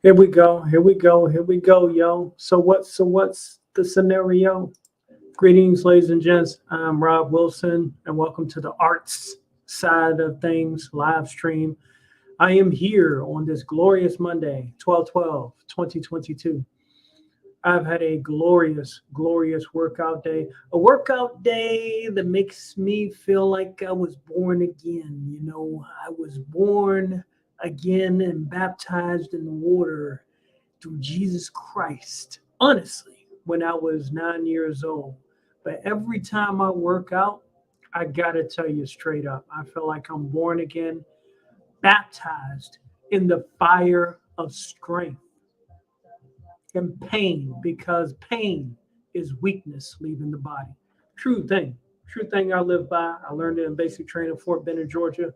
Here we go. Here we go. Here we go, yo. So what's the scenario? Greetings, ladies and gents. I'm Rob Wilson, and welcome to the arts side of things live stream. I am here on this glorious Monday, 12/12/2022. I've had a glorious, glorious workout day. A workout day that makes me feel like I was born again. I was born again and baptized in the water through Jesus Christ. Honestly, when I was 9 years old. But every time I work out, I gotta tell you straight up, I feel like I'm born again, baptized in the fire of strength and pain, because pain is weakness leaving the body. True thing I live by. I learned it in basic training, Fort Benning, Georgia,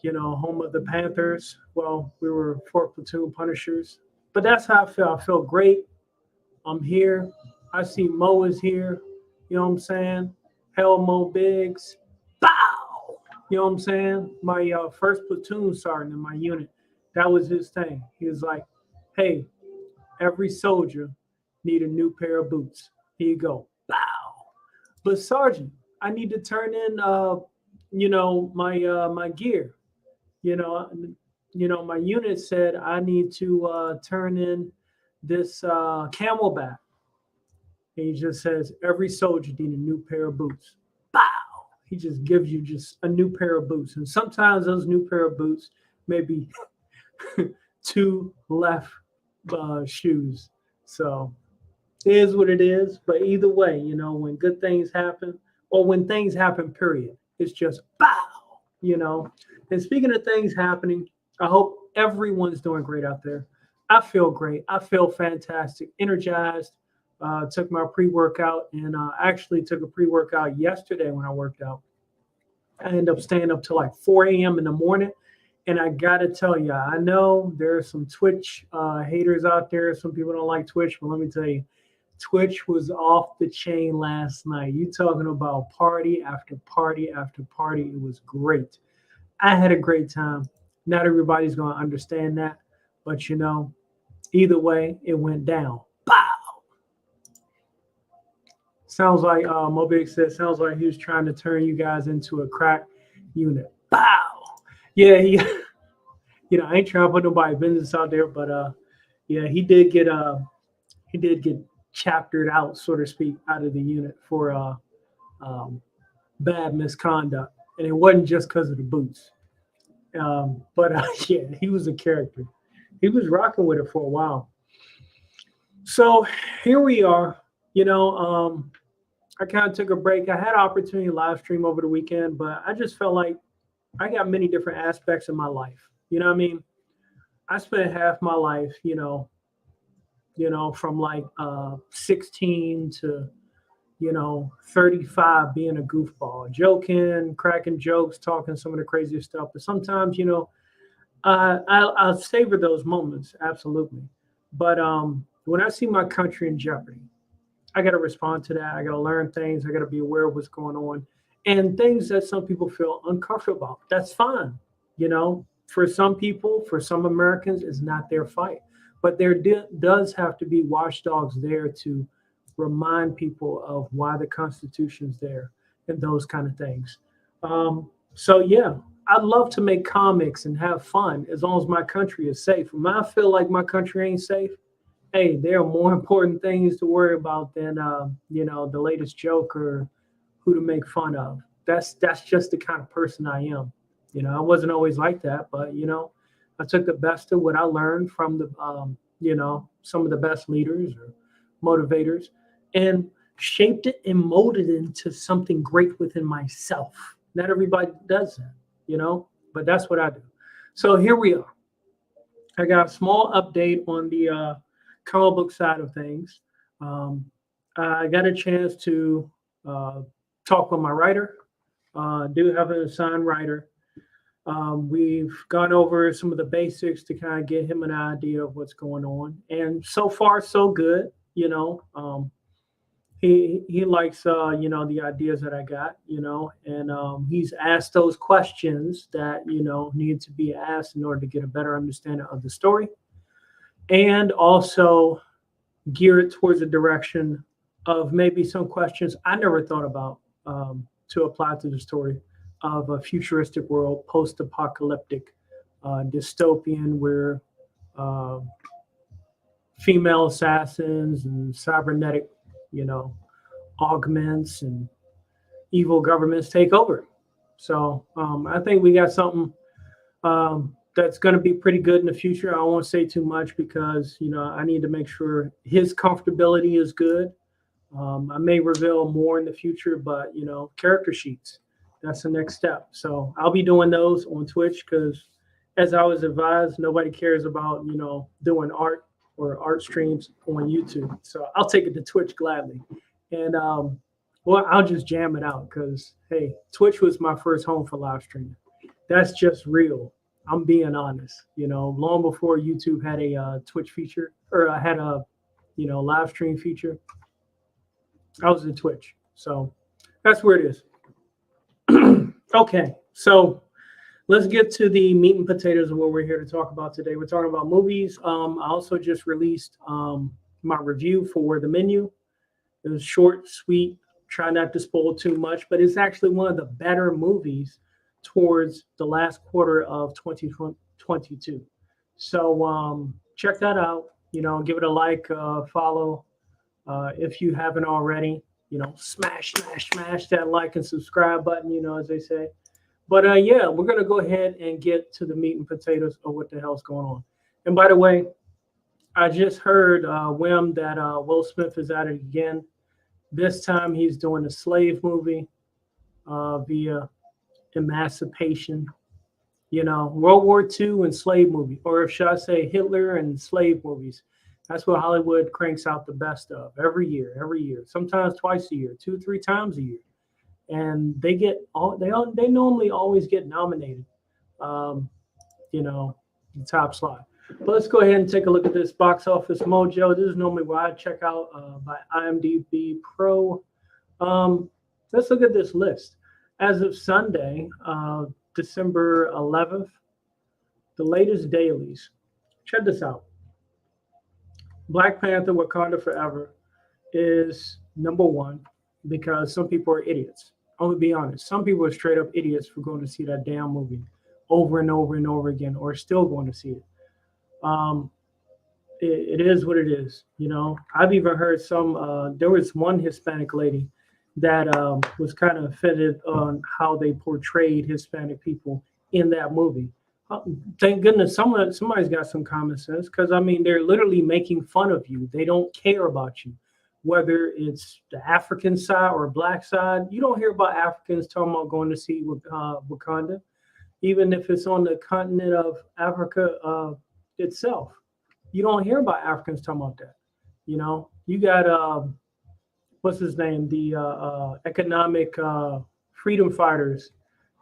home of the Panthers. Well, we were 4th Platoon Punishers. But that's how I feel. I feel great. I'm here. I see Mo is here. You know what I'm saying? Hell Mo Biggs. Bow! You know what I'm saying? My first platoon sergeant in my unit, that was his thing. He was like, hey, every soldier need a new pair of boots. Here you go. Bow. But Sergeant, I need to turn in my gear. You know, my unit said I need to turn in this camelback. And he just says every soldier need a new pair of boots. Bow. He just gives you just a new pair of boots, and sometimes those new pair of boots may be two left shoes. So it is what it is. But either way, when good things happen, or when things happen, period, it's just bow. And speaking of things happening, I hope everyone's doing great out there. I feel great. I feel fantastic, energized. Took my pre-workout, and actually took a pre-workout yesterday when I worked out. I ended up staying up till like 4 a.m. in the morning. And I got to tell you, I know there are some Twitch haters out there. Some people don't like Twitch, but let me tell you, Twitch was off the chain last night. You talking about party after party after party. It was great. I had a great time. Not everybody's going to understand that, but either way, it went down. Bow! Sounds like Mobig said, sounds like he was trying to turn you guys into a crack unit. Bow! Yeah, I ain't trying to put nobody business out there, but yeah, he did get chaptered out, so to speak, out of the unit for bad misconduct, and it wasn't just because of the boots. But yeah, he was a character. He was rocking with it for a while. So here we are. I kind of took a break. I had an opportunity to live stream over the weekend, but I just felt like I got many different aspects of my life. You know what I mean? I spent half my life, from like 16 to 35, being a goofball, joking, cracking jokes, talking some of the craziest stuff. But sometimes, I'll savor those moments, absolutely. But when I see my country in jeopardy, I got to respond to that. I got to learn things. I got to be aware of what's going on, and things that some people feel uncomfortable about. That's fine. For some people, for some Americans, it's not their fight. But there does have to be watchdogs there to remind people of why the Constitution's there and those kind of things. So yeah, I'd love to make comics and have fun as long as my country is safe. When I feel like my country ain't safe, hey, there are more important things to worry about than the latest joke or who to make fun of. That's just the kind of person I am. I wasn't always like that, but I took the best of what I learned from the some of the best leaders or motivators, and shaped it and molded it into something great within myself. Not everybody does that, but that's what I do. So here we are. I got a small update on the comic book side of things. I got a chance to talk with my writer. Do have an assigned writer. We've gone over some of the basics to kind of get him an idea of what's going on. And so far, so good. he likes the ideas that I got, and he's asked those questions that need to be asked in order to get a better understanding of the story, and also gear it towards the direction of maybe some questions I never thought about, to apply to the story of a futuristic world, post-apocalyptic, dystopian, where uh, female assassins and cybernetic, you know, augments and evil governments take over. So I think we got something that's going to be pretty good in the future. I won't say too much because I need to make sure his comfortability is good. I may reveal more in the future, but character sheets. That's the next step. So I'll be doing those on Twitch because, as I was advised, nobody cares about doing art or art streams on YouTube. So I'll take it to Twitch gladly, and well, I'll just jam it out because hey, Twitch was my first home for live streaming. That's just real. I'm being honest. Long before YouTube had a Twitch feature or I had a live stream feature, I was in Twitch. So that's where it is. Okay, so let's get to the meat and potatoes of what we're here to talk about today. We're talking about movies. I also just released my review for The Menu. It was short, sweet, try not to spoil too much, but it's actually one of the better movies towards the last quarter of 2022. So check that out. Give it a like, follow. If you haven't already, smash that like and subscribe button, as they say. But yeah, we're going to go ahead and get to the meat and potatoes of what the hell's going on. And by the way, I just heard whim that Will Smith is at it again. This time he's doing a slave movie via emancipation. World War II and slave movie, or should I say Hitler and slave movies. That's what Hollywood cranks out the best of every year, sometimes twice a year, 2-3 times a year. And they normally always get nominated, the top slot. But let's go ahead and take a look at this box office mojo. This is normally what I check out by IMDb Pro. Let's look at this list. As of Sunday, December 11th, the latest dailies. Check this out. Black Panther Wakanda Forever is number one because some people are idiots. I'm gonna be honest. Some people are straight up idiots for going to see that damn movie over and over and over again, or still going to see it. It is what it is. I've even heard there was one Hispanic lady that was kind of offended on how they portrayed Hispanic people in that movie. Thank goodness somebody's got some common sense, because they're literally making fun of you. They don't care about you, whether it's the African side or black side. You don't hear about Africans talking about going to see Wakanda, even if it's on the continent of Africa itself. You don't hear about Africans talking about that. You got what's his name, the economic freedom fighters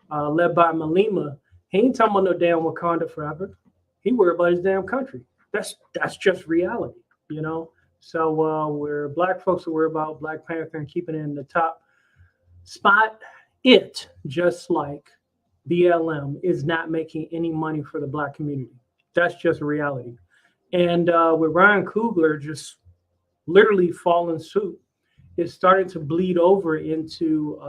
led by Malema. He ain't talking about no damn Wakanda Forever. He worried about his damn country. That's just reality, So where black folks are worried about Black Panther and keeping it in the top spot, it, just like BLM, is not making any money for the black community. That's just reality. And with Ryan Coogler just literally falling suit, it's starting to bleed over into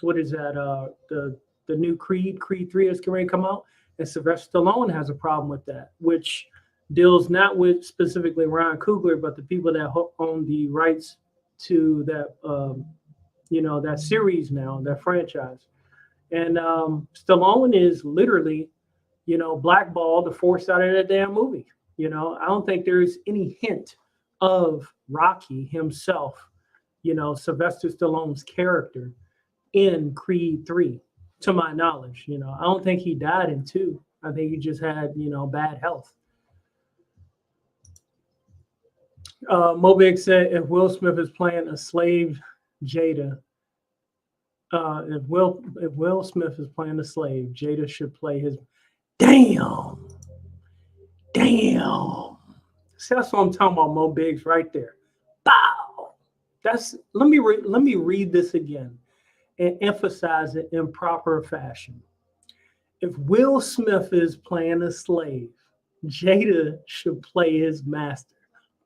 what is that? The new Creed 3 is going to come out, and Sylvester Stallone has a problem with that, which deals not with specifically Ryan Coogler, but the people that own the rights to that, that series now, that franchise. And Stallone is literally, blackballed or forced out of that damn movie. I don't think there's any hint of Rocky himself, Sylvester Stallone's character in Creed 3, to my knowledge. I don't think he died in 2. I think he just had, bad health. Mobig said if Will Smith is playing a slave Jada, if Will Smith is playing a slave, Jada should play his. Damn. See, that's what I'm talking about, Mo Biggs, right there. Bow. That's let me read this again and emphasize it in proper fashion. If Will Smith is playing a slave, Jada should play his master.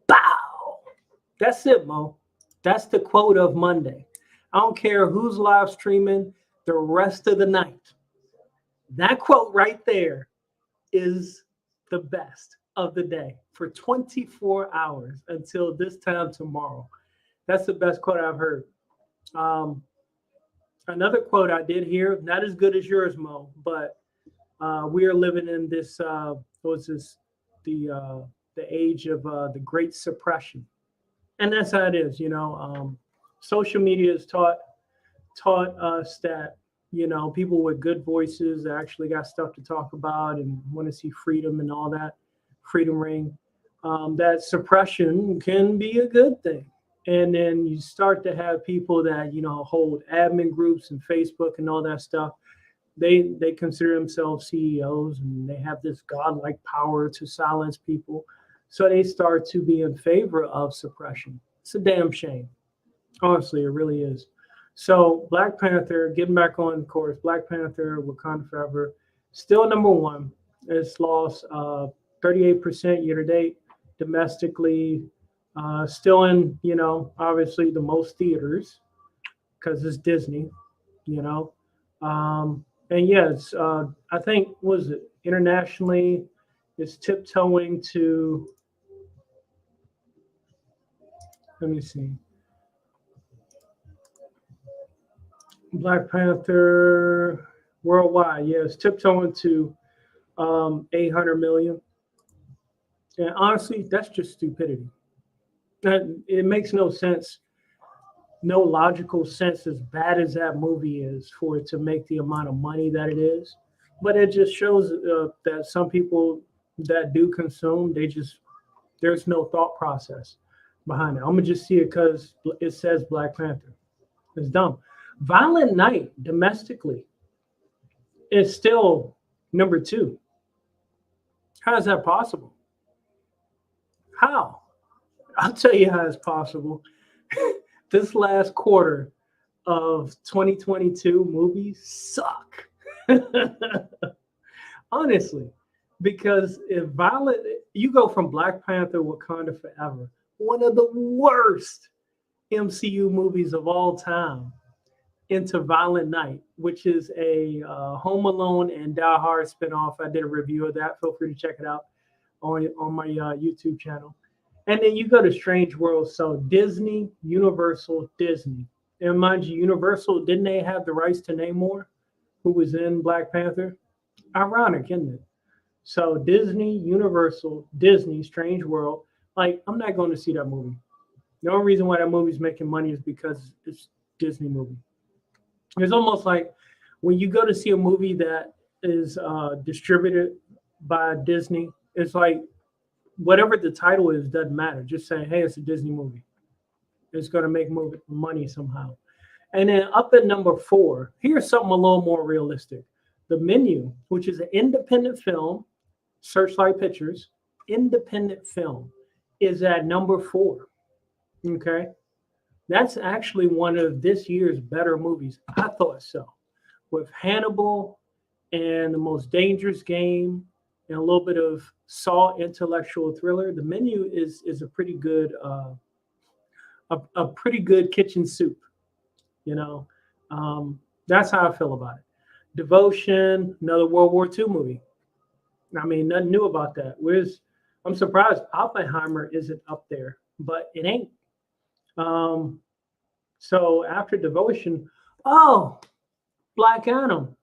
Bow. That's it, Mo. That's the quote of Monday. I don't care who's live streaming the rest of the night. That quote right there is the best of the day for 24 hours until this time tomorrow. That's the best quote I've heard. Um, Another quote I did hear, not as good as yours, Mo, but we are living in this, what was this, the age of the Great Suppression. And that's how it is, social media has taught us that people with good voices actually got stuff to talk about and want to see freedom and all that freedom ring. That suppression can be a good thing, and then you start to have people that hold admin groups and Facebook and all that stuff. They consider themselves CEOs and they have this godlike power to silence people, so they start to be in favor of suppression. It's a damn shame. Honestly, it really is. So Black Panther, getting back on course, Black Panther, Wakanda Forever, still number one. It's lost 38% year to date domestically. Still in, obviously the most theaters because it's Disney, you know. And yes, I think, was it internationally, it's tiptoeing to, let me see. Black Panther worldwide, yes, tiptoeing to 800 million. And honestly, that's just stupidity. It makes no sense, no logical sense, as bad as that movie is, for it to make the amount of money that it is. But it just shows that some people that do consume, there's no thought process behind it. I'm gonna just see it because it says Black Panther. It's dumb. Violent Night domestically is still number two. How is that possible? How? I'll tell you how it's possible. This last quarter of 2022 movies suck. Honestly, because if Violet, you go from Black Panther, Wakanda Forever, one of the worst MCU movies of all time, into Violent Night, which is a Home Alone and Die Hard spinoff. I did a review of that. Feel free to check it out on my YouTube channel. And then you go to Strange World. So Disney, Universal, Disney. And mind you, Universal, didn't they have the rights to Namor, who was in Black Panther? Ironic, isn't it? So Disney, Universal, Disney, Strange World. Like, I'm not going to see that movie. The only reason why that movie's making money is because it's Disney movie. It's almost like when you go to see a movie that is distributed by Disney, it's like whatever the title is doesn't matter. Just say, hey, it's a Disney movie. It's going to make money somehow. And then up at number 4, here's something a little more realistic. The Menu, which is an independent film, Searchlight Pictures, independent film, is at number 4. Okay. That's actually one of this year's better movies. I thought so. With Hannibal and The Most Dangerous Game and a little bit of Saw intellectual thriller, The Menu is a pretty good a pretty good kitchen soup. You know, that's how I feel about it. Devotion, another World War II movie. I mean, nothing new about that. I'm surprised Oppenheimer isn't up there, but it ain't. So after Devotion, oh, Black Adam,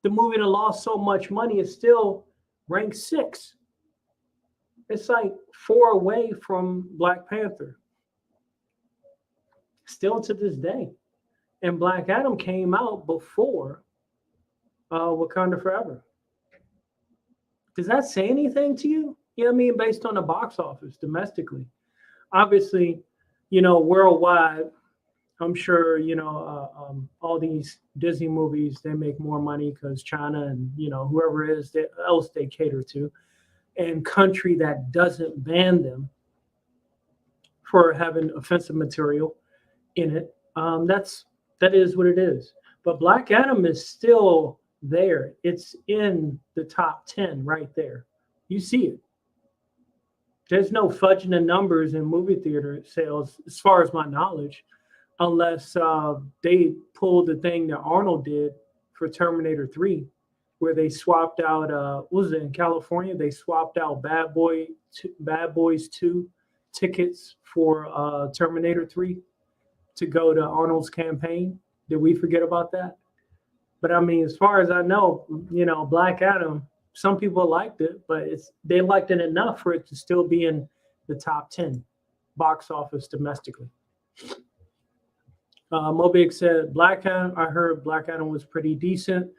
the movie that lost so much money, is still ranked 6. It's like 4 away from Black Panther, still to this day. And Black Adam came out before Wakanda Forever. Does that say anything to you? You know what I mean? Based on the box office domestically. Obviously, worldwide, I'm sure, all these Disney movies, they make more money because China and, whoever it is else they cater to, and country that doesn't ban them for having offensive material, in it. That is what it is. But Black Adam is still there. It's in the top 10 right there. You see it. There's no fudging the numbers in movie theater sales, as far as my knowledge, unless they pulled the thing that Arnold did for Terminator 3, where they swapped out, what was it in California? They swapped out Bad Boys 2 tickets for Terminator 3 to go to Arnold's campaign. Did we forget about that? But I mean, as far as I know, Black Adam, some people liked it, but they liked it enough for it to still be in the top 10 box office domestically. Mobic said Black Adam. I heard Black Adam was pretty decent,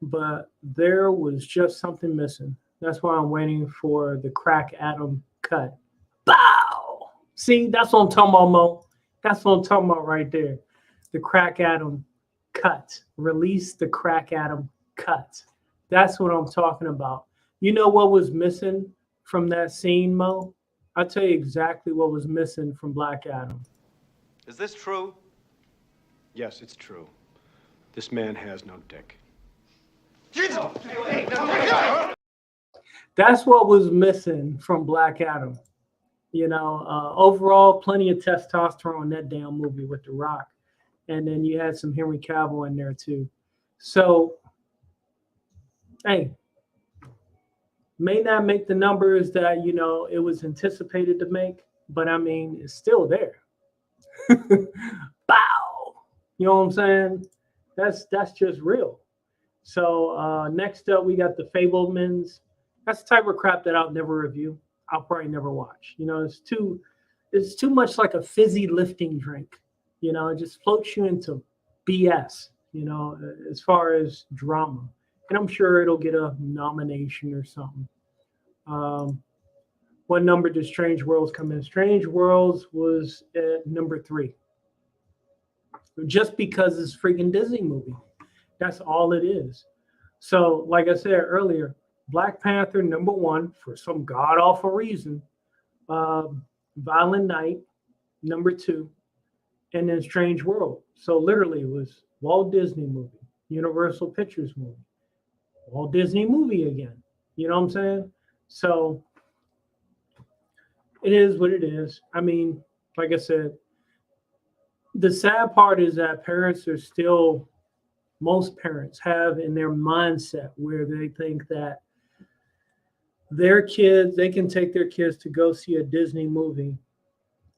but there was just something missing. That's why I'm waiting for the Crack Adam cut. Bow. See, that's what I'm talking about, Mo. That's what I'm talking about right there. The Crack Adam cut. Release the Crack Adam cut. That's what I'm talking about. You know what was missing from that scene, Mo? I'll tell you exactly what was missing from Black Adam. Is this true? Yes, it's true. This man has no dick. That's what was missing from Black Adam. Overall, plenty of testosterone in that damn movie with The Rock. And then you had some Henry Cavill in there too. So, hey, may not make the numbers that, it was anticipated to make, but I mean, it's still there. Bow. You know what I'm saying? That's just real. So next up, we got The Fablemans. That's the type of crap that I'll never review. I'll probably never watch. It's too much like a fizzy lifting drink. It just floats you into BS, as far as drama. And I'm sure it'll get a nomination or something. What number did Strange Worlds come in? Strange Worlds was at number 3. Just because it's a freaking Disney movie. That's all it is. So, like I said earlier, Black Panther, number 1, for some god-awful reason. Violent Night, number 2. And then Strange World. So literally it was Walt Disney movie, Universal Pictures movie, Walt Disney movie again. You know what I'm saying? So it is what it is. I mean, like I said, the sad part is that most parents have in their mindset where they think that they can take their kids to go see a Disney movie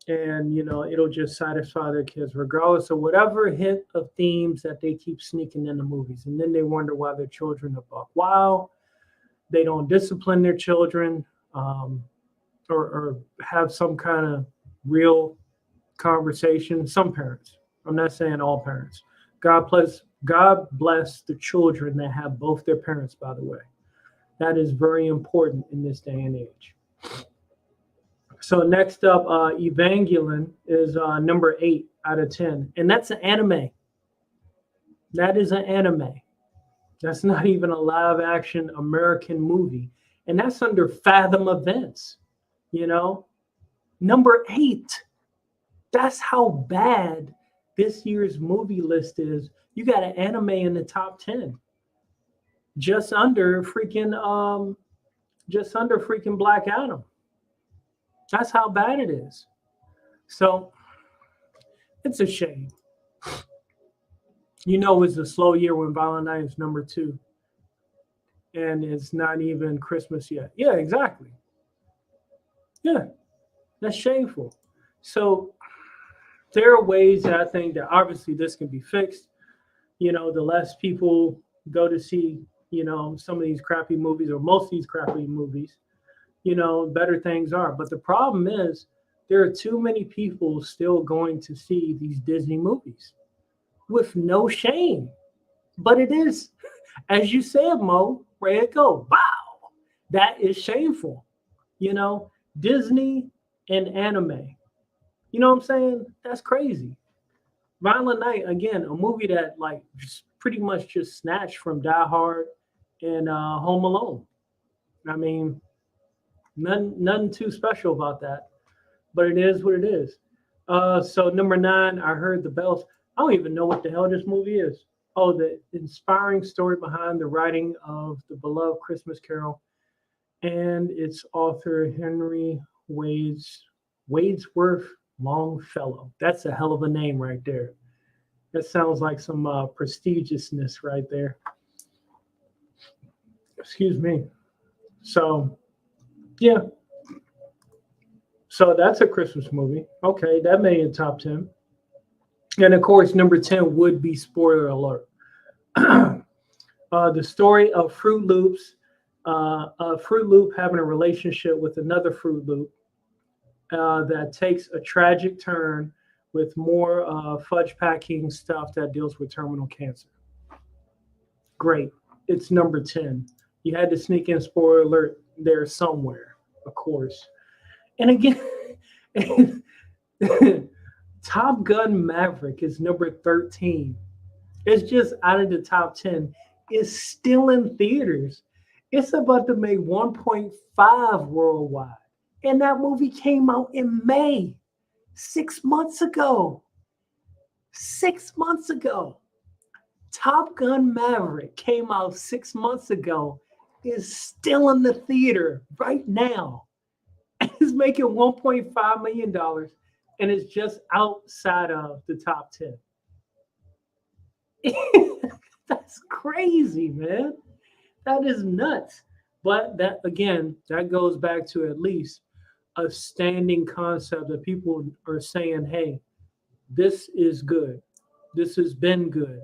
and, it'll just satisfy their kids regardless of whatever hint of themes that they keep sneaking in the movies. And then they wonder why their children are buck wild. They don't discipline their children or have some kind of real conversation. Some parents. I'm not saying all parents. God bless the children that have both their parents, by the way. That is very important in this day and age. So next up, Evangelion is number 8 out of 10. And that's an anime. That is an anime. That's not even a live action American movie. And that's under Fathom Events, Number 8. That's how bad this year's movie list is. You got an anime in the top 10. Just under freaking Black Adam. That's how bad it is. So it's a shame. It's a slow year when Violent Night is number 2. And it's not even Christmas yet. Yeah, exactly. Yeah, that's shameful. So there are ways that I think that obviously this can be fixed. The less people go to see, some of these crappy movies or most of these crappy movies, better things are. But the problem is there are too many people still going to see these Disney movies with no shame. But it is, as you said, Mo, there you go. Wow. That is shameful. Disney and anime. You know what I'm saying? That's crazy. Violent Night, again, a movie that just pretty much just snatched from Die Hard and Home Alone. I mean, nothing too special about that, but it is what it is. So number 9, I heard the bells. I don't even know what the hell this movie is. Oh, the inspiring story behind the writing of the beloved Christmas Carol and its author Henry Wadsworth Longfellow. That's a hell of a name right there. That sounds like some prestigiousness right there. Excuse me. So yeah, so that's a Christmas movie. Okay, that made it top 10. And of course, number 10 would be spoiler alert. The story of Fruit Loops, a Fruit Loop having a relationship with another Fruit Loop that takes a tragic turn with more fudge packing stuff that deals with terminal cancer. Great. It's number 10. You had to sneak in spoiler alert there somewhere, of course. And again, Top Gun Maverick is number 13. It's just out of the top 10. It's still in theaters. It's about to make 1.5 worldwide. And that movie came out in May, 6 months ago. 6 months ago. Top Gun Maverick came out 6 months ago, is still in the theater right now. It's making $1.5 million and it's just outside of the top 10. That's crazy, man. That is nuts. But that again, that goes back to at least a standing concept that people are saying, hey, this is good. This has been good.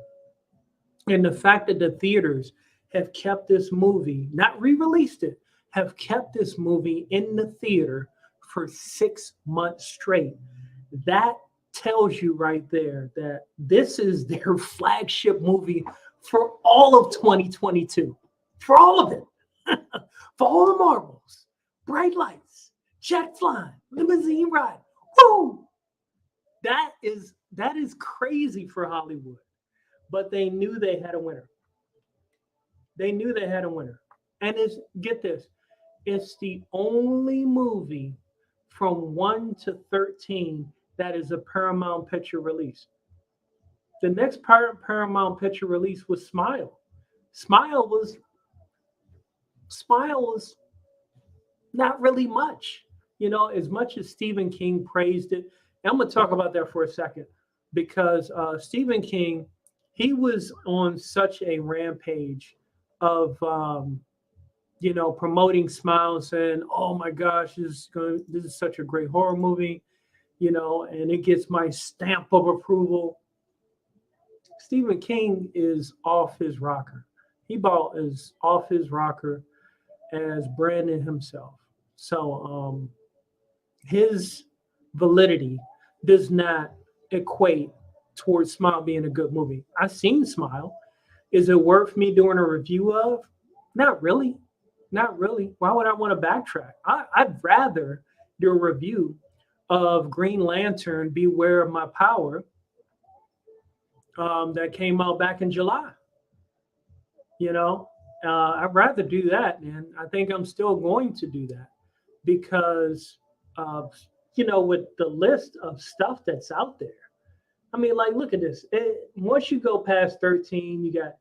And the fact that the theaters have kept this movie, not re-released it, have kept this movie in the theater for 6 months straight. That tells you right there that this is their flagship movie for all of 2022. For all of it. For all the marbles, bright lights, jet flying, limousine ride. Woo! That is crazy for Hollywood. But they knew they had a winner. They knew they had a winner. And it's get this, it's the only movie from 1 to 13 that is a Paramount Picture release. The next Paramount Picture release was Smile. Smile was Smile was not really much. As much as Stephen King praised it. And I'm gonna talk about that for a second because Stephen King, he was on such a rampage of promoting Smile, saying, "Oh my gosh, this is such a great horror movie," and it gets my stamp of approval. Stephen King is off his rocker. He bought is off his rocker as Brandon himself. So his validity does not equate towards Smile being a good movie. I've seen Smile. Is it worth me doing a review of? Not really. Not really. Why would I want to backtrack? I'd rather do a review of Green Lantern Beware of My Power that came out back in July. I'd rather do that, and I think I'm still going to do that because, with the list of stuff that's out there. I mean, like, look at this. Once you go past 13, you got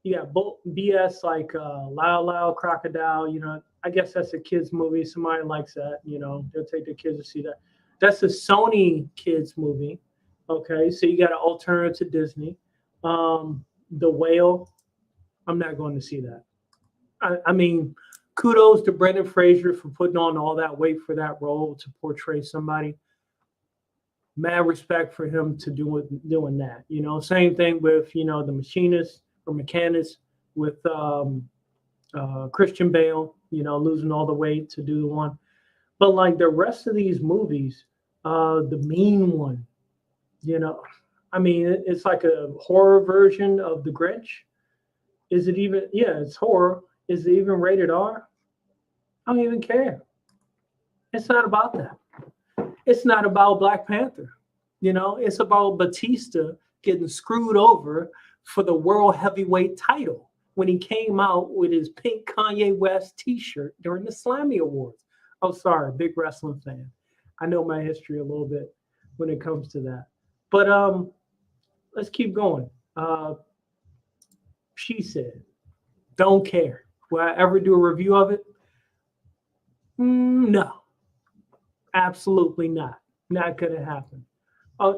BS like Loud Loud Crocodile. I guess that's a kids movie. Somebody likes that. They'll take their kids to see that. That's a Sony kids movie. Okay, so you got an alternative to Disney. The Whale. I'm not going to see that. I mean, kudos to Brendan Fraser for putting on all that weight for that role to portray somebody. Mad respect for him to doing that. Same thing with the machinist or mechanics with Christian Bale. Losing all the weight to do the one. But like the rest of these movies, the Mean One. I mean, it's like a horror version of The Grinch. Is it even? Yeah, it's horror. Is it even rated R? I don't even care. It's not about that. It's not about Black Panther. It's about Batista getting screwed over for the world heavyweight title when he came out with his pink Kanye West t-shirt during the Slammy Awards. Oh, sorry, big wrestling fan. I know my history a little bit. when it comes to that. But let's keep going. She said, "Don't care. Will I ever do a review of it? No, absolutely not. Not gonna happen.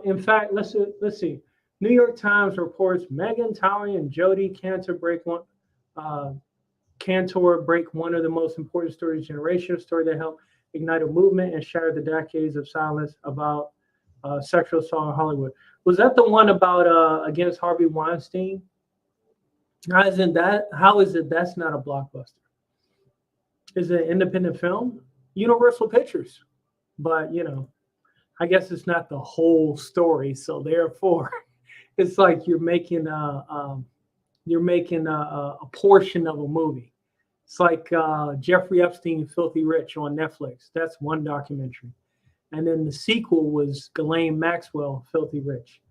In fact, let's see. New York Times reports Megan Tolley and Jodi uh, Cantor break one of the most important stories of generation, a story that helped ignite a movement and shatter the decades of silence about sexual assault in Hollywood. Was that the one about against Harvey Weinstein? How is it that's not a blockbuster? Is it an independent film? Universal Pictures. But I guess it's not the whole story, so therefore it's like you're making a portion of a movie. It's like Jeffrey Epstein, Filthy Rich on Netflix. That's one documentary. And then the sequel was Ghislaine Maxwell, Filthy Rich.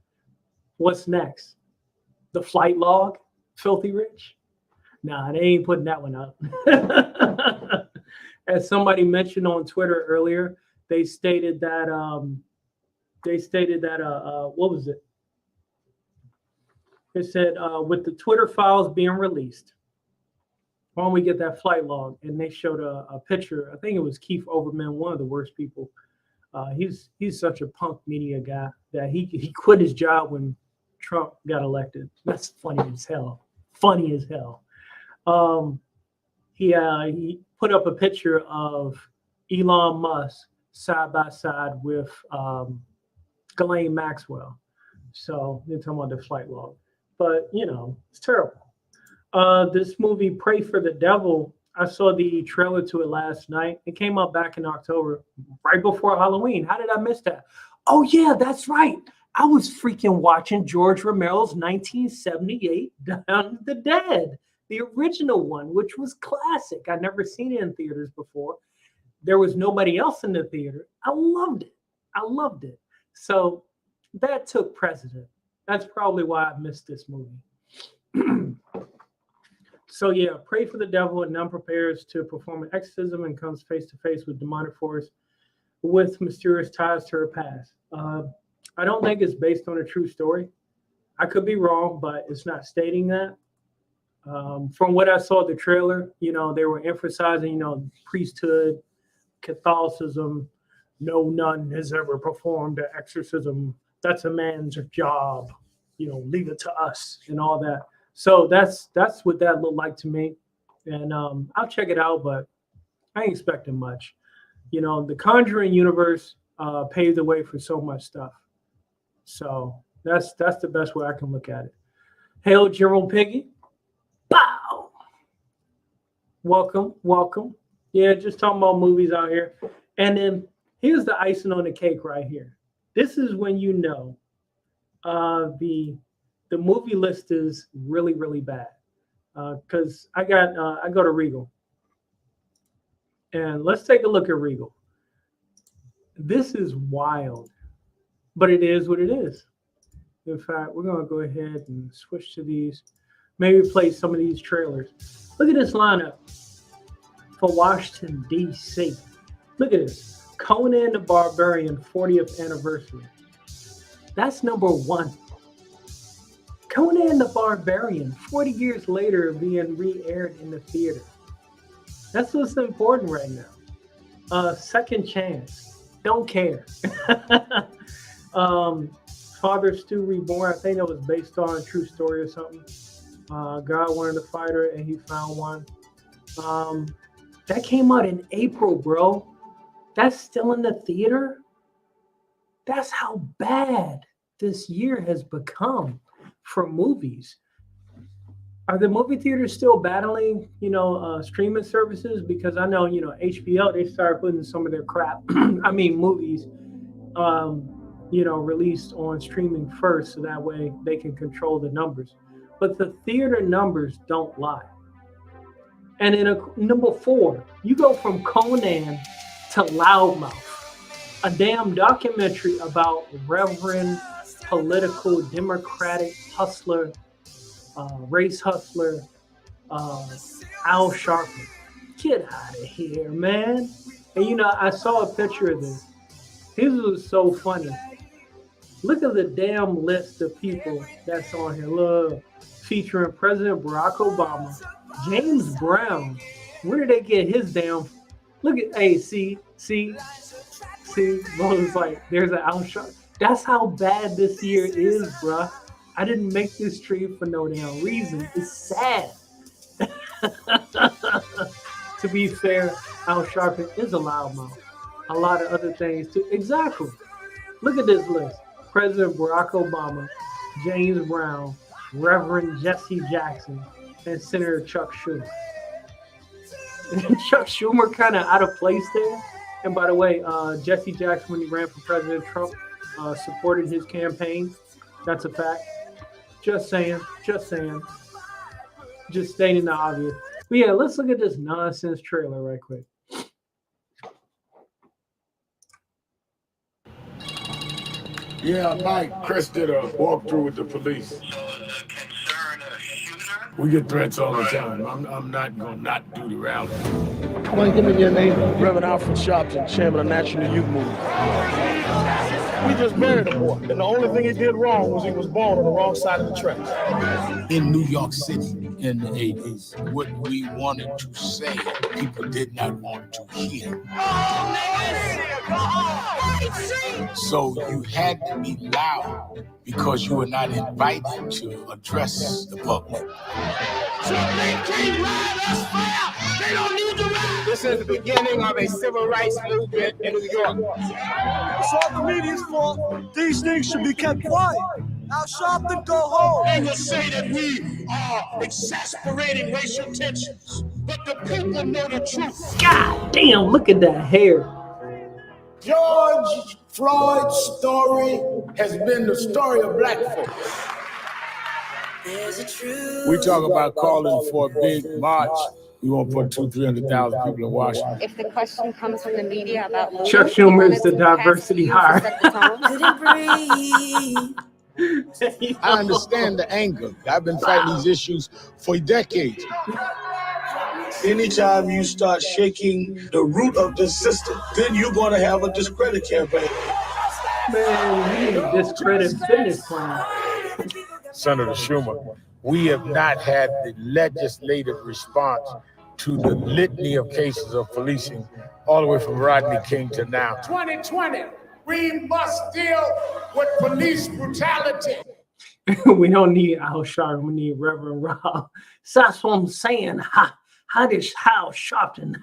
What's next? The Flight Log, Filthy Rich? Nah, they ain't putting that one up. As somebody mentioned on Twitter earlier, they stated that what was it? It said with the Twitter files being released, why don't we get that flight log? And they showed a picture. I think it was Keith Olbermann, one of the worst people. He's such a punk media guy that he quit his job when Trump got elected. That's funny as hell. Funny as hell. He put up a picture of Elon Musk side by side with Ghislaine Maxwell. So they're talking about the flight log. But, it's terrible. This movie, Pray for the Devil, I saw the trailer to it last night. It came out back in October, right before Halloween. How did I miss that? Oh, yeah, that's right. I was freaking watching George Romero's 1978 Dawn of the Dead, the original one, which was classic. I'd never seen it in theaters before. There was nobody else in the theater. I loved it. So that took precedent. That's probably why I missed this movie. So yeah, Pray for the Devil, and nun prepares to perform an exorcism and comes face to face with demonic force with mysterious ties to her past. I don't think it's based on a true story. I could be wrong, but it's not stating that. From what I saw the trailer, they were emphasizing, priesthood, Catholicism. No nun has ever performed an exorcism. That's a man's job. Leave it to us and all that. So that's what that looked like to me. And I'll check it out, but I ain't expecting much. The Conjuring universe paved the way for so much stuff. So that's the best way I can look at it. Hail General Piggy. Bow. Welcome. Yeah, just talking about movies out here. And then here's the icing on the cake right here. This is when the movie list is really, really bad. Because I go to Regal. And let's take a look at Regal. This is wild, but it is what it is. In fact, we're going to go ahead and switch to these. Maybe play some of these trailers. Look at this lineup for Washington, D.C. Look at this. Conan the Barbarian 40th anniversary. That's number one. Conan the Barbarian, 40 years later, being re-aired in the theater. That's what's important right now. Second Chance. Don't care. Father Stu Reborn, I think that was based on a true story or something. God wanted a fighter and he found one. That came out in April, bro. That's still in the theater? That's how bad this year has become for movies. Are the movie theaters still battling, streaming services? Because I know, HBO, they started putting some of their crap, movies, released on streaming first, so that way they can control the numbers. But the theater numbers don't lie. And in number 4, you go from Conan to Loudmouth, a damn documentary about Reverend political Democratic hustler, race hustler, Al Sharpton. Get out of here, man. And I saw a picture of this. His was so funny. Look at the damn list of people that's on here. Look, featuring President Barack Obama, James Brown. Where did they get his damn? Look at, hey, see. Well, it's like there's an outshot. That's how bad this year is, bruh. I didn't make this tree for no damn reason. It's sad. To be fair, Al Sharpton is a loudmouth. A lot of other things too. Exactly. Look at this list. President Barack Obama, James Brown, Reverend Jesse Jackson, and Senator Chuck Schumer. Chuck Schumer kind of out of place there. And by the way, Jesse Jackson, when he ran for President Trump, supported his campaign. That's a fact. Just saying. Just stating the obvious. But yeah, let's look at this nonsense trailer right quick. Yeah, Mike, Chris did a walkthrough with the police. So is the concern a shooter? We get threats all the time. I'm not gonna not do the rally. Come on, give me your name. Reverend Alfred Sharpton, chairman of National Youth Movement. We just buried a boy, and the only thing he did wrong was he was born on the wrong side of the tracks. In New York City in the 80s, what we wanted to say, people did not want to hear. So you had to be loud because you were not invited to address the public. This is the beginning of a civil rights movement in New York. It's all the media's fault. These things should be kept quiet. Now Sharpton, go home. They will say that we are exasperating racial tensions, but the people know the truth. God damn, look at that hair. George Floyd's story has been the story of black folks. We talk about calling for a big march. We won't put 200,000-300,000 people in Washington. If the question comes from the media about Chuck Schumer is the diversity hire. I understand the anger. I've been fighting these issues for decades. Anytime you start shaking the root of this system, then you're going to have a discredit campaign. Man, we need a discredit fitness plan. Senator Schumer, we have not had the legislative response to the litany of cases of policing all the way from Rodney King to now. 2020, we must deal with police brutality. We don't need Al Sharpton, we need Reverend Rob. So that's what I'm saying. How did Al Sharpton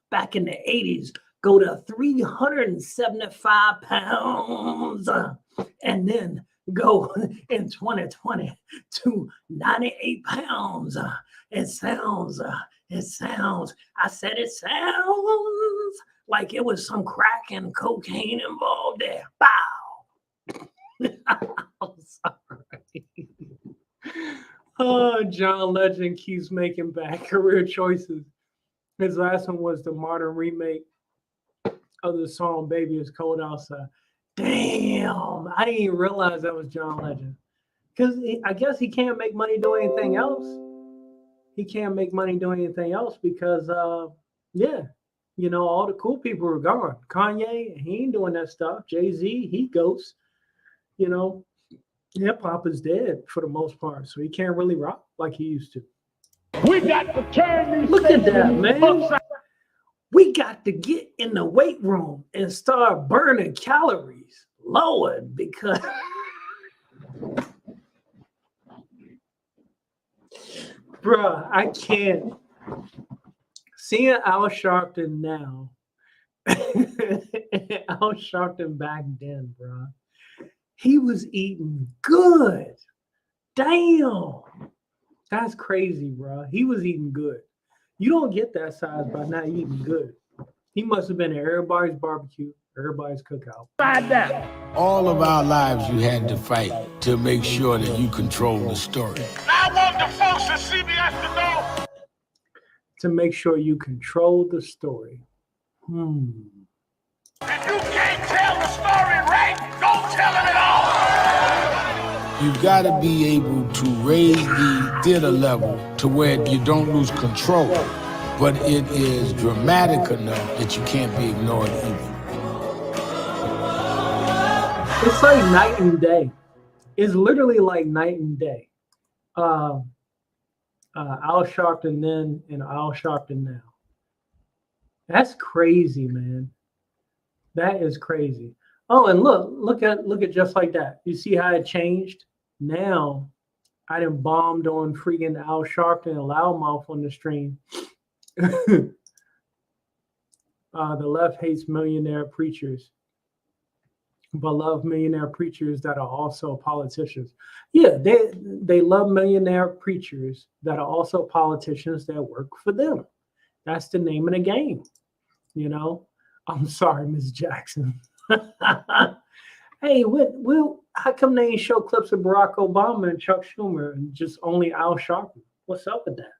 back in the 80s go to 375 pounds and then go in 2020 to 98 pounds? It sounds, I said it sounds like it was some crack and cocaine involved there. Bow. I'm sorry. Oh, John Legend keeps making bad career choices. His last one was the modern remake of the song Baby It's Cold Outside. Damn, I didn't even realize that was John Legend. Because I guess he can't make money doing anything else. He can't make money doing anything else because, yeah, you know, all the cool people are gone. Kanye, he ain't doing that stuff. Jay-Z, he ghosts. You know, hip-hop is dead for the most part, so he can't really rock like he used to. We got to turn these. Look at that, man. We got to get in the weight room and start burning calories. Lord, because bruh, I can't. Seeing Al Sharpton now, Al Sharpton back then, bruh, he was eating good. Damn. That's crazy, bruh. He was eating good. You don't get that size by not eating good. He must have been at everybody's barbecue, everybody's cookout. All of our lives you had to fight to make sure that you control the story. I want the folks at CBS to know. To make sure you control the story. If you can't tell the story right, don't tell it at all. You got to be able to raise the theater level to where you don't lose control, but it is dramatic enough that you can't be ignored either. It's like night and day. It's literally like night and day. Al Sharpton then and Al Sharpton now. That's crazy, man. That is crazy. Oh, and look at just like that. You see how it changed? Now I done bombed on freaking Al Sharpton and Loudmouth on the stream. The left hates millionaire preachers, but love millionaire preachers that are also politicians. Yeah, they love millionaire preachers that are also politicians that work for them. That's the name of the game. You know, I'm sorry, Ms. Jackson. Hey, how come they ain't show clips of Barack Obama and Chuck Schumer and just only Al Sharpton? What's up with that?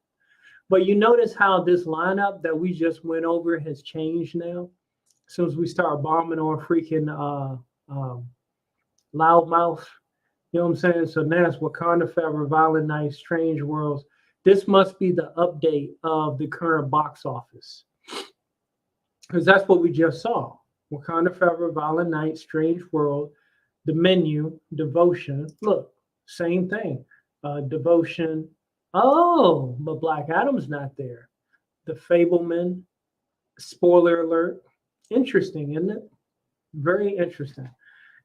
But you notice how this lineup that we just went over has changed now? As soon as we start bombing on freaking Loudmouth, you know what I'm saying? So now it's Wakanda Forever, Violent Night, Strange Worlds. This must be the update of the current box office. Because that's what we just saw. Wakanda Forever, Violent Night, Strange World, The Menu, Devotion. Look, same thing. Devotion. Oh, but Black Adam's not there. The Fableman. Spoiler alert. Interesting, isn't it? Very interesting.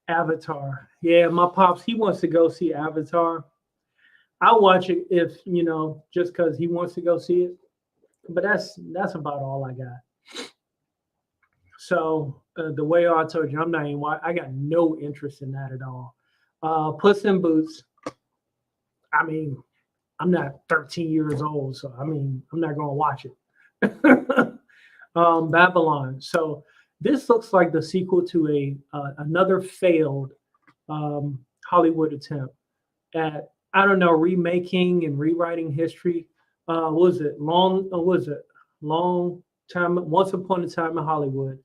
Avatar. Yeah, my pops, he wants to go see Avatar. I'll watch it if, just because he wants to go see it. But that's about all I got. So the way I told you, I got no interest in that at all. Puss in Boots. I mean, I'm not 13 years old, so I'm not going to watch it. Babylon. So this looks like the sequel to another failed Hollywood attempt at, I don't know, remaking and rewriting history. Once Upon a Time in Hollywood,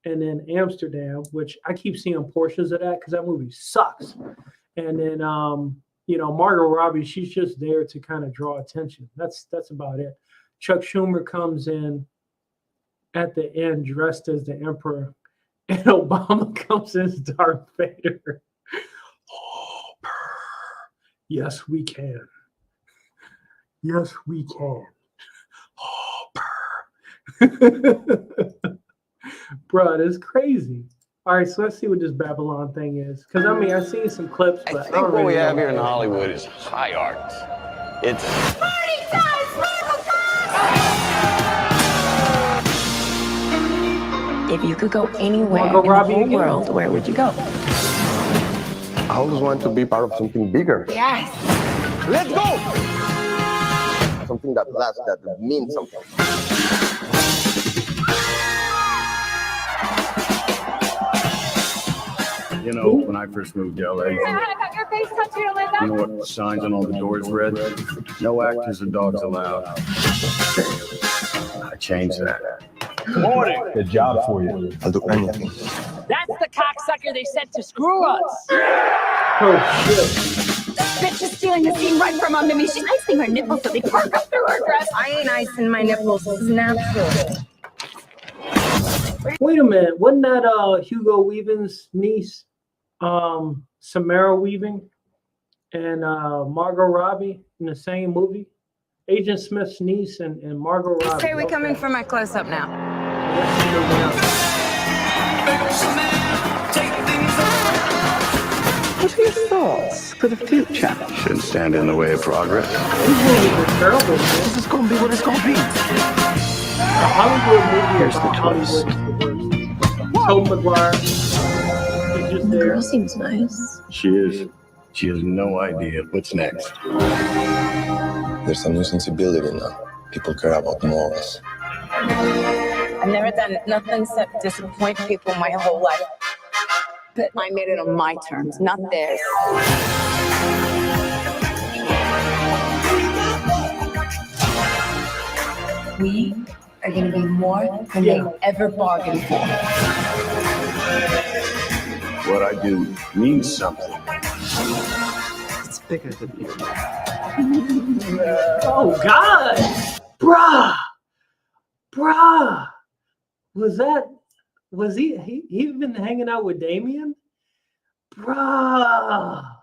and then Amsterdam, which I keep seeing portions of that because that movie sucks. And then Margot Robbie, she's just there to kind of draw attention. That's about it. Chuck Schumer comes in at the end dressed as the Emperor, and Obama comes in as Darth Vader. Oh, yes, we can. Yes, we can. Oh, bro, that's crazy. All right, so let's see what this Babylon thing is. Because, I've seen some clips, but I think what we have here in Hollywood is high art. It's... Party time! Sparkle time! If you could go anywhere in the whole world, where would you go? I always want to be part of something bigger. Yes. Let's go! Something that lasts, that means something. When I first moved to LA, you know what signs on all the doors read? No actors or dogs allowed. I changed that. Morning. Good job for you. I'll do anything. That's the cocksucker they sent to screw us. Oh, shit. That bitch is stealing the scene right from under me. She's icing her nipples so they perk up through her dress. I ain't icing my nipples. This is natural. Wait a minute. Wasn't that Hugo Weaving's niece, Samara Weaving, and Margot Robbie in the same movie? Agent Smith's niece and Margot Robbie. Say we come in for my close-up now. What are your thoughts for the future? Shouldn't stand in the way of progress. This is going to be what it's going to be. The Hollywood movie about Hollywood is the worst. Tobey Maguire. He's just there. Girl seems nice. She is. She has no idea what's next. There's a new sensibility now. People care about morals. I've never done nothing except disappoint people my whole life. But I made it on my terms, not theirs. We are going to be more than they ever bargained for. What I do means something. It's bigger than you. Oh, God. Bruh. Was he been hanging out with Damien? Bruh,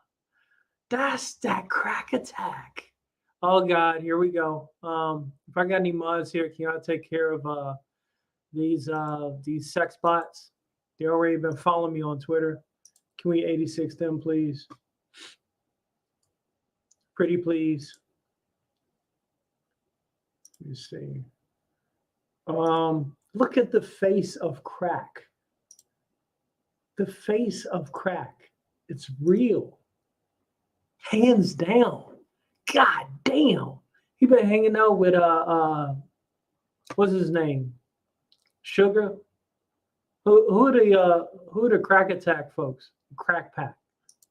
that's that crack attack. Oh God, here we go. If I got any mods here, can y'all take care of these sex bots? They already been following me on Twitter. Can we 86 them, please? Pretty please. Let me see. Look at the face of crack. The face of crack. It's real. Hands down. God damn. He been hanging out with what's his name? Sugar? Who are the crack attack folks? Crack pack.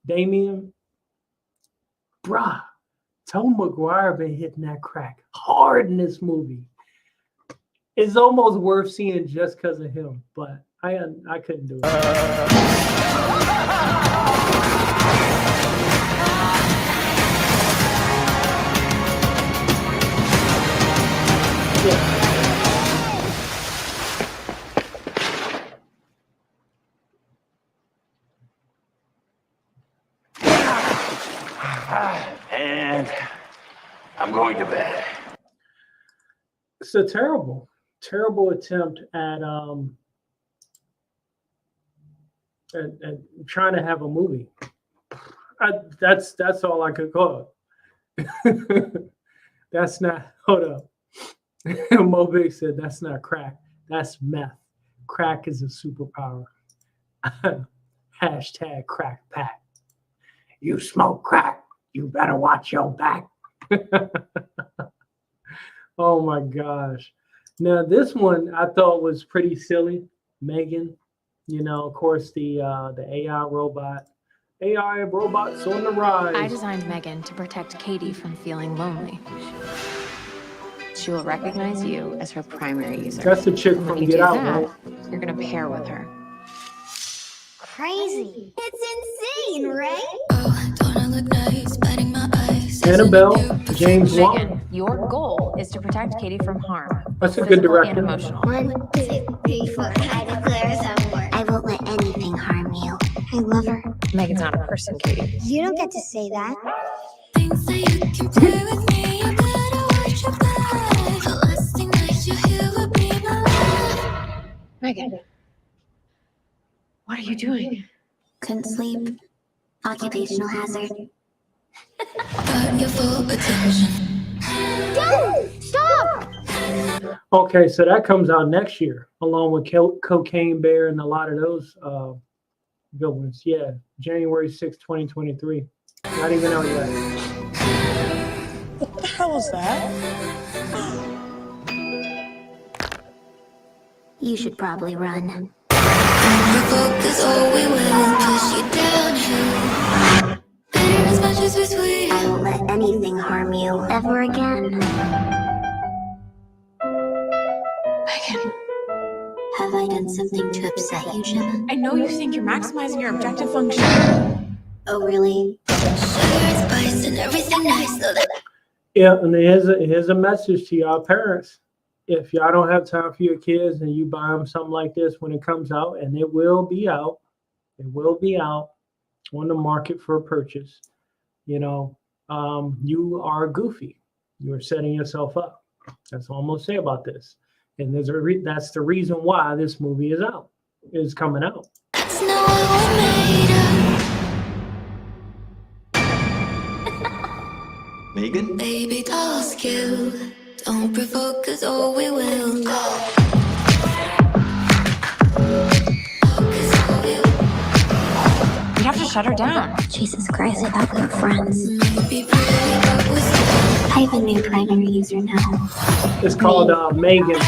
Damien? Bruh. Tom McGuire been hitting that crack hard in this movie. It's almost worth seeing just because of him, but I couldn't do it. And I'm going to bed. It's a terrible attempt at trying to have a movie. That's all I could call it. That's not. Hold up. Mo Big said that's not crack. That's meth. Crack is a superpower. Hashtag crack pack. You smoke crack, you better watch your back. Oh my gosh. Now this one I thought was pretty silly. Megan, you know, of course the AI robot. AI robots on the rise. I designed Megan to protect Katie from feeling lonely. She will recognize you as her primary user. That's the chick from When you Get do Out, that, right? you're gonna pair with her. Crazy. It's insane, right? Annabelle, James Wan. Megan, your goal is to protect Katie from harm. That's a good physical director. and emotional. 1, 2, 3, 4. I declare some war. I won't let anything harm you. I love her. Megan's not a person, Katie. You don't get to say that. Megan, what are you doing? Couldn't sleep. Occupational hazard. Go! Stop! Okay, so that comes out next year, along with Cocaine Bear and a lot of those villains. Yeah, January 6, 2023. Not even out yet. What the hell is that? You should probably run. I won't let anything harm you ever again. Megan, Have I done something to upset you, Gemma? I know you think you're maximizing your objective function. Oh, really? Yeah, and here's a message to y'all parents. If y'all don't have time for your kids and you buy them something like this when it comes out, and it will be out on the market for purchase, you know, you are goofy. You're setting yourself up. That's all I'm gonna say about this. And that's the reason why this movie is coming out. Megan? Baby, don't kill. Don't provoke us or we will go. You have to shut her down. Jesus Christ, I thought we were friends. I have a new primary user now. It's called Megan.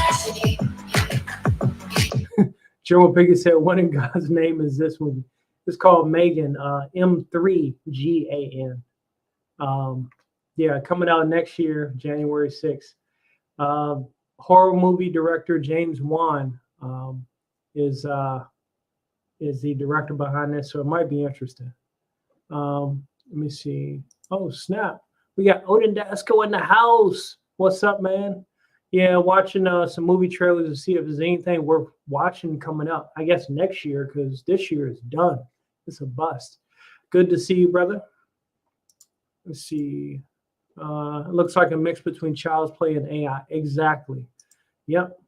Joe Pickett said, "What in God's name is this movie?" It's called Megan, M3GAN. Yeah, coming out next year, January 6th. Horror movie director James Wan is the director behind this, so it might be interesting. Let me see. Oh, snap. We got Odin Dasco in the house. What's up, man? Yeah, watching some movie trailers to see if there's anything worth watching coming up. I guess next year, because this year is done. It's a bust. Good to see you, brother. Let's see. It looks like a mix between Child's Play and AI. Exactly. Yep.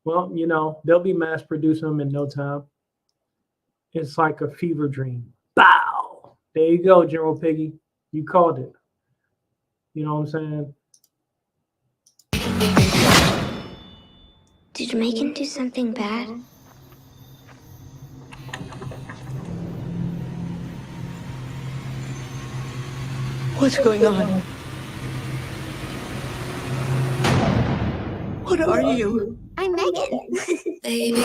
Well, you know, they'll be mass producing them in no time. It's like a fever dream. Bow. There you go, General Piggy. You called it. You know what I'm saying? Did Megan do something bad? What's going on? What are you? I'm Megan. Baby,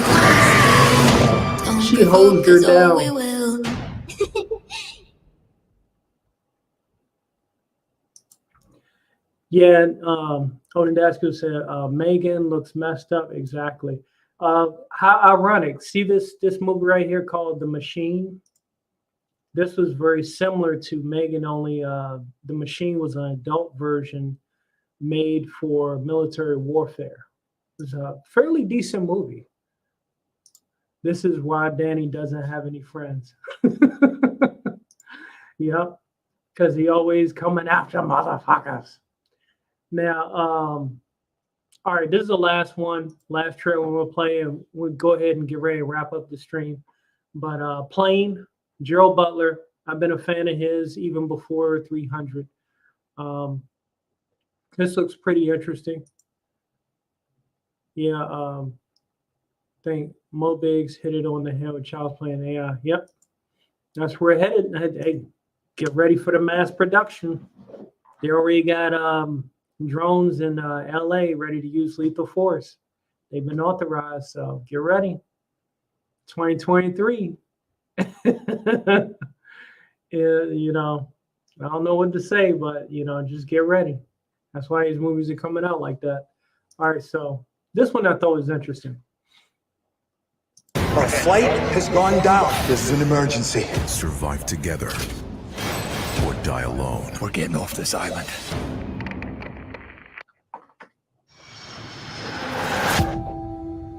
she holds her down. we will. Yeah, Odin Dasku said Megan looks messed up. Exactly. How ironic. See this movie right here called The Machine? This was very similar to Megan, only The Machine was an adult version made for military warfare. It was a fairly decent movie. This is why Danny doesn't have any friends. Yep, because he always coming after motherfuckers. Now, all right, this is the last one, last trailer we'll play, and we'll go ahead and get ready to wrap up the stream. But Plane, Gerald Butler, I've been a fan of his even before 300. This looks pretty interesting. Yeah, I think Mo Biggs hit it on the head with Child's Play and AI. Yep, that's where we're headed. Hey, get ready for the mass production. They already got drones in LA ready to use lethal force. They've been authorized, so get ready. 2023. You know, I don't know what to say, but you know, just get ready. That's why these movies are coming out like that. All right, so this one I thought was interesting. Our flight has gone down. This is an emergency. Survive together or die alone. We're getting off this island.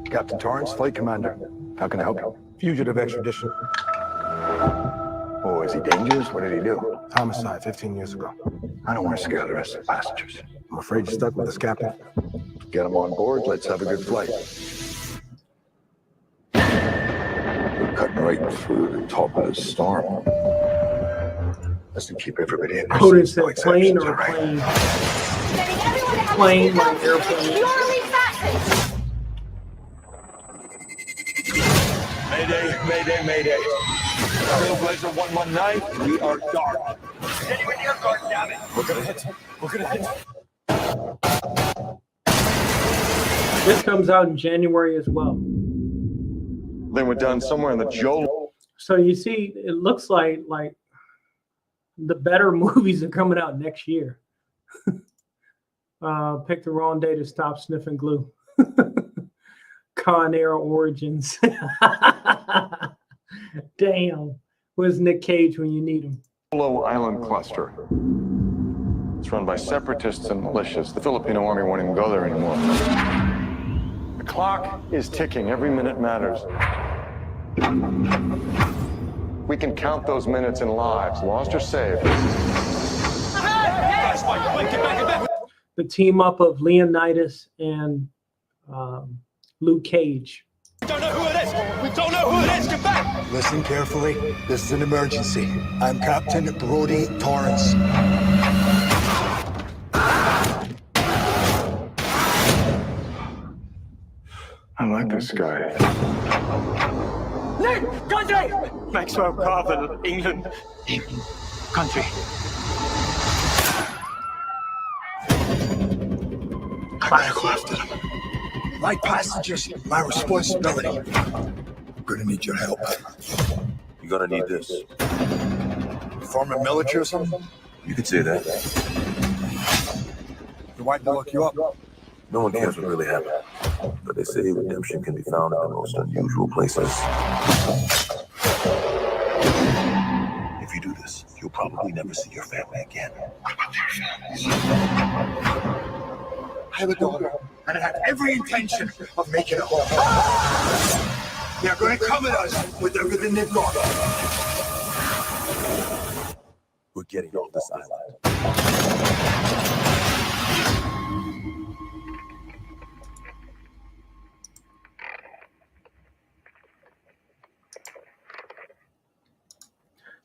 Captain Torrance, flight commander. How can I help you? Fugitive extradition. Oh, is he dangerous? What did he do? Homicide 15 years ago. I don't want to scare the rest of the passengers. I'm afraid you're stuck with us, Captain. Get him on board. Let's have a good flight. We're cutting right through the top of the storm. Let's keep everybody in there. Odin said plane or plane? Plane like airplane. Mayday, mayday, mayday. Trailblazer 119, we are dark. Continue in your guard, damn it. We're gonna hit. We're gonna hit. This comes out in January as well. Then we're done somewhere in the Joe. So you see, it looks like the better movies are coming out next year. Pick the wrong day to stop sniffing glue. Con Air Origins. Damn. Where's Nick Cage when you need him? Polo Island cluster. It's run by separatists and militias. The Filipino army won't even go there anymore. The clock is ticking. Every minute matters. We can count those minutes in lives, lost or saved. The team up of Leonidas and Luke Cage. We don't know who it is. We don't know who it is. Get back. Listen carefully. This is an emergency. I'm Captain Brody Torrance. I like this guy. Nick, country! Maxwell Carvel, England. England, country. I gotta go after them. My passengers, my responsibility. I'm gonna need your help. You're gonna need this. Former military or something? You could say that. Your wife will look you up. No one cares what really happened. But they say redemption can be found in the most unusual places. If you do this, you'll probably never see your family again. What about their families? I have a daughter, and I have every intention of making it home. They're going to come at us with everything they've got. we're getting off this island.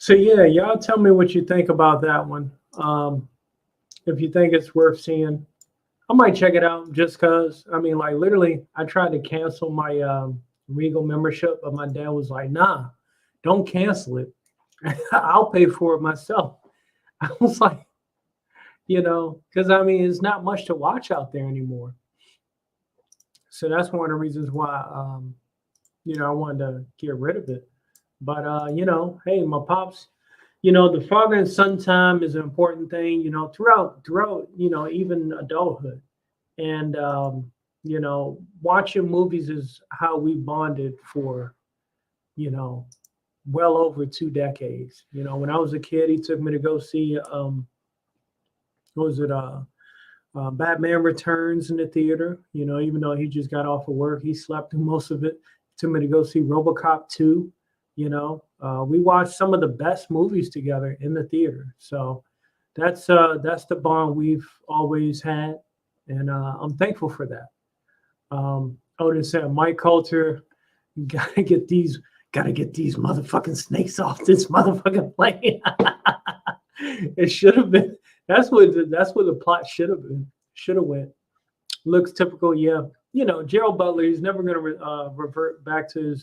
So yeah, y'all tell me what you think about that one. If you think it's worth seeing, I might check it out just cause. I mean, like literally, I tried to cancel my Regal membership, but my dad was like, "Nah, don't cancel it. I'll pay for it myself." I was like, because I mean, it's not much to watch out there anymore. So that's one of the reasons why, I wanted to get rid of it. But hey, my pops, the father and son time is an important thing, throughout, even adulthood. And watching movies is how we bonded for, well over 2 decades. When I was a kid, he took me to go see Batman Returns in the theater. Even though he just got off of work, he slept through most of it. Took me to go see RoboCop 2. We watched some of the best movies together in the theater. So that's the bond we've always had, and I'm thankful for that. Odin said, Mike Coulter, gotta get these motherfucking snakes off this motherfucking plane. It should have been. That's what the plot should have been. Should have went. Looks typical, yeah. Gerald Butler, he's never gonna revert back to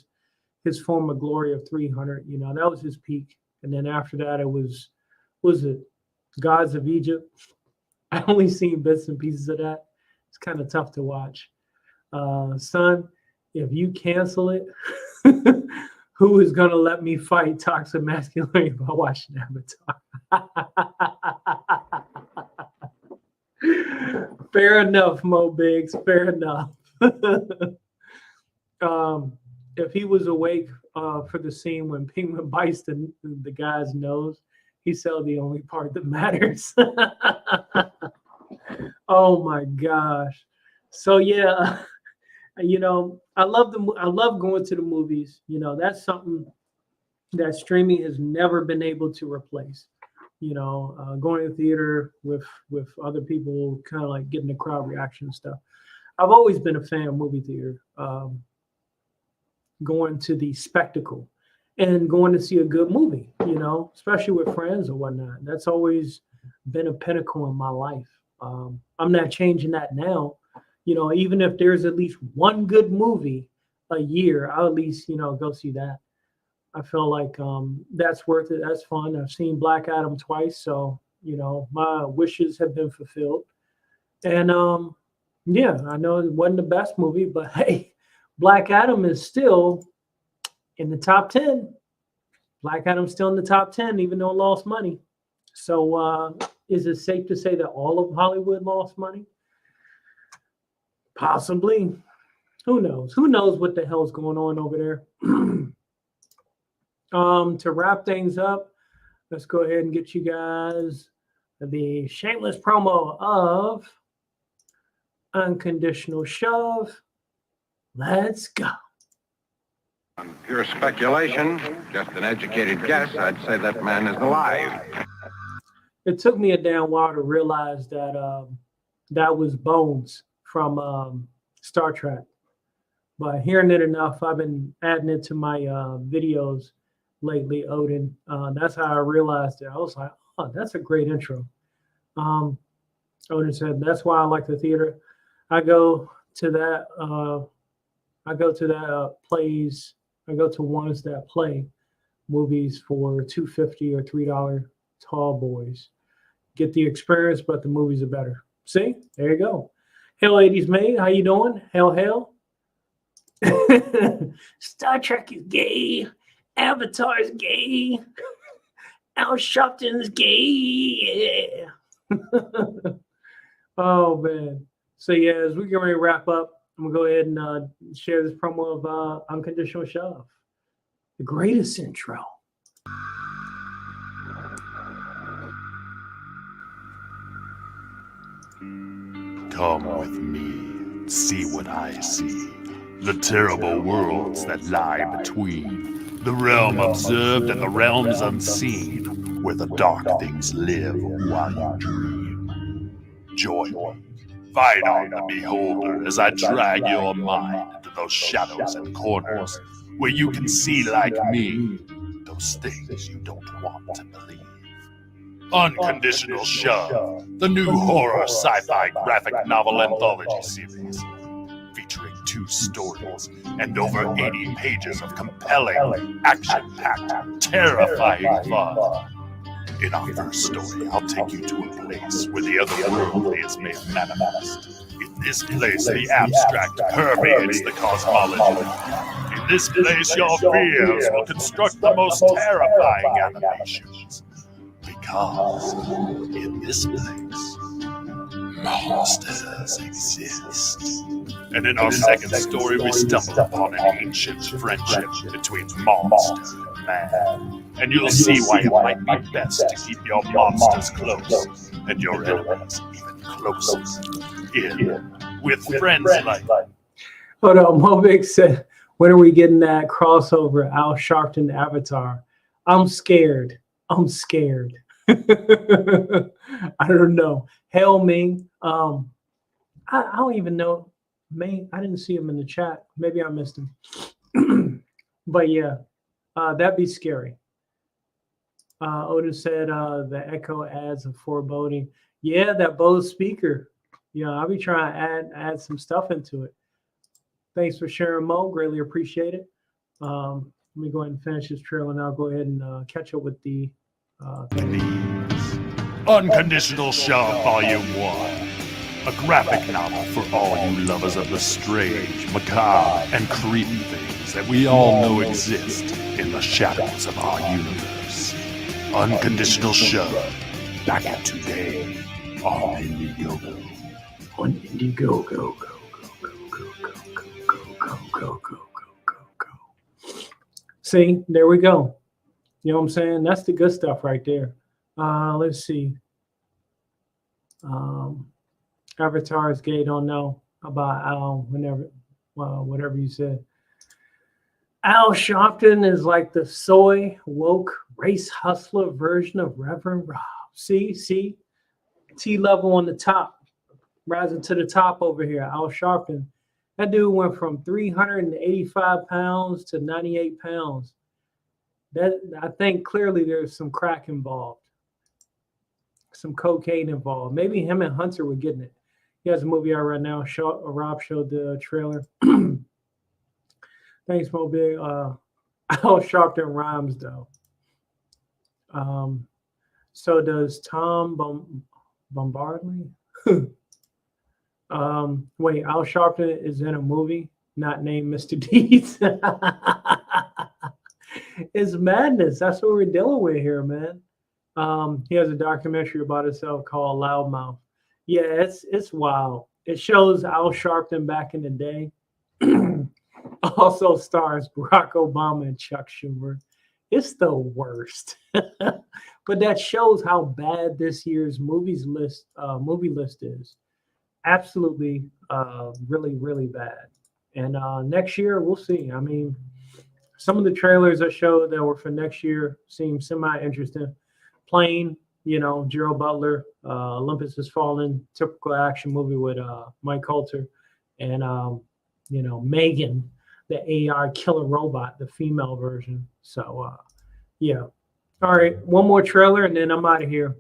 his former glory of 300. That was his peak. And then after that, it was it Gods of Egypt? I only seen bits and pieces of that. It's kind of tough to watch. Son, if you cancel it, who is going to let me fight toxic masculinity by watching Avatar? Fair enough, Mo Biggs. Fair enough. If he was awake for the scene when Penguin bites the guy's nose, he saw the only part that matters. Oh my gosh. So yeah, I love going to the movies. That's something that streaming has never been able to replace. Going to the theater with other people, kind of like getting the crowd reaction and stuff. I've always been a fan of movie theater. Going to the spectacle and going to see a good movie, especially with friends or whatnot. That's always been a pinnacle in my life. I'm not changing that now. Even if there's at least one good movie a year, I'll at least, go see that. I feel like that's worth it. That's fun. I've seen Black Adam twice, so, my wishes have been fulfilled. And yeah, I know it wasn't the best movie, but hey, Black Adam is still in the top 10. Black Adam's still in the top 10, even though it lost money. So is it safe to say that all of Hollywood lost money? Possibly. Who knows? Who knows what the hell's going on over there? To wrap things up, let's go ahead and get you guys the shameless promo of Unconditional Shove. Let's go. Pure speculation, just an educated guess. I'd say that man is alive. It took me a damn while to realize that that was Bones from Star Trek. But hearing it enough, I've been adding it to my videos lately, Odin. That's how I realized it. I was like, oh, that's a great intro. Odin said, that's why I like the theater. I go to plays. I go to ones that play movies for $2.50 or $3 tall boys. Get the experience, but the movies are better. See, there you go. Hell 80s mate, how you doing? Hell. Star Trek is gay. Avatar is gay. Al Sharpton's gay. Yeah. Oh man. So yeah, as we get ready to wrap up, I'm gonna go ahead and share this promo of Unconditional Shove. The greatest intro. Come with me, see what I see. The terrible worlds that lie between. The realm observed and the realms unseen. where the dark things live while you dream. Join me. Fight on the beholder as I drag your mind into those shadows and corners where you can see like me those things you don't want to believe. Unconditional Shove, the new horror sci-fi graphic novel anthology series, featuring 2 stories and over 80 pages of compelling, action-packed, terrifying fun. In our first story, I'll take you to a place where the otherworldly is made manifest. In this place, the abstract permeates the cosmology. In this place, your fears will construct the most terrifying animations. Because in this place, monsters exist. And in our second story, we stumble upon an ancient friendship between monster and man. And you'll see why it might be best to keep your monsters close and your enemies even closer. With friends like... Hold on, Movic said, when are we getting that crossover Al Sharpton Avatar? I'm scared. I'm scared. I don't know. Hail Ming. I don't even know. Ming, I didn't see him in the chat. Maybe I missed him. But yeah, that'd be scary. Otis said the echo adds a foreboding. Yeah, that Bose speaker. Yeah, I'll be trying to add some stuff into it. Thanks for sharing, Mo. Greatly appreciate it. Let me go ahead and finish this trailer, and I'll go ahead and catch up with the Unconditional Shove Volume 1. A graphic novel for all you lovers of the strange, macabre, and creepy things that we all know exist in the shadows of our universe. Unconditional Shove. Back out today on Indiegogo. On Indiegogo. Go. See, there we go. You know what I'm saying? That's the good stuff right there. Let's see. Avatar is gay. Don't know about whatever you said. Al Sharpton is like the soy woke race hustler version of Reverend Rob. See, T level on the top, rising to the top over here. Al Sharpton, that dude went from 385 pounds to 98 pounds. That, I think clearly there's some crack involved, some cocaine involved. Maybe him and Hunter were getting it. He has a movie out right now. Rob showed the trailer. Thanks, Mo Big. Al Sharpton rhymes though. So does Tom Bombardley? Wait, Al Sharpton is in a movie not named Mr. Deeds. It's madness. That's what we're dealing with here, man. He has a documentary about himself called Loudmouth. Yeah, it's wild. It shows Al Sharpton back in the day. Also stars Barack Obama and Chuck Schumer. It's the worst. But that shows how bad this year's movie list is. Absolutely, really, really bad. And next year, we'll see. I mean, some of the trailers I showed that were for next year seem semi-interesting. Plain, Gerald Butler, Olympus Has Fallen, typical action movie with Mike Coulter, and Megan, the AR killer robot, the female version. So yeah. All right, one more trailer and then I'm out of here.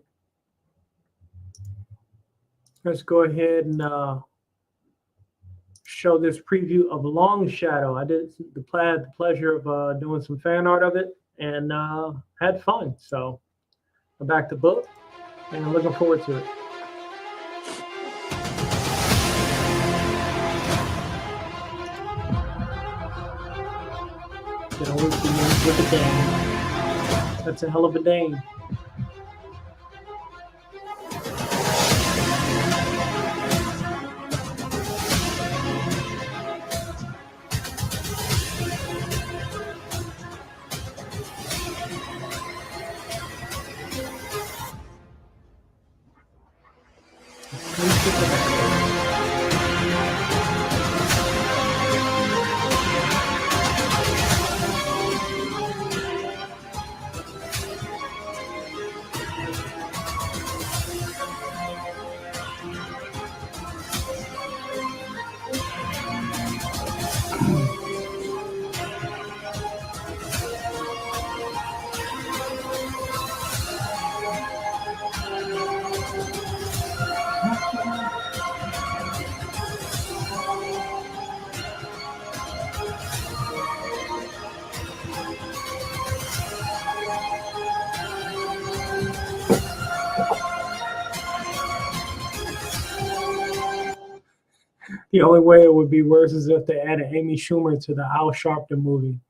Let's go ahead and show this preview of Longshadow. I did the pleasure of doing some fan art of it and had fun. So I'm back to book and I'm looking forward to it. It always begins with a dame. That's a hell of a dame. The only way it would be worse is if they added Amy Schumer to the Al Sharpton movie.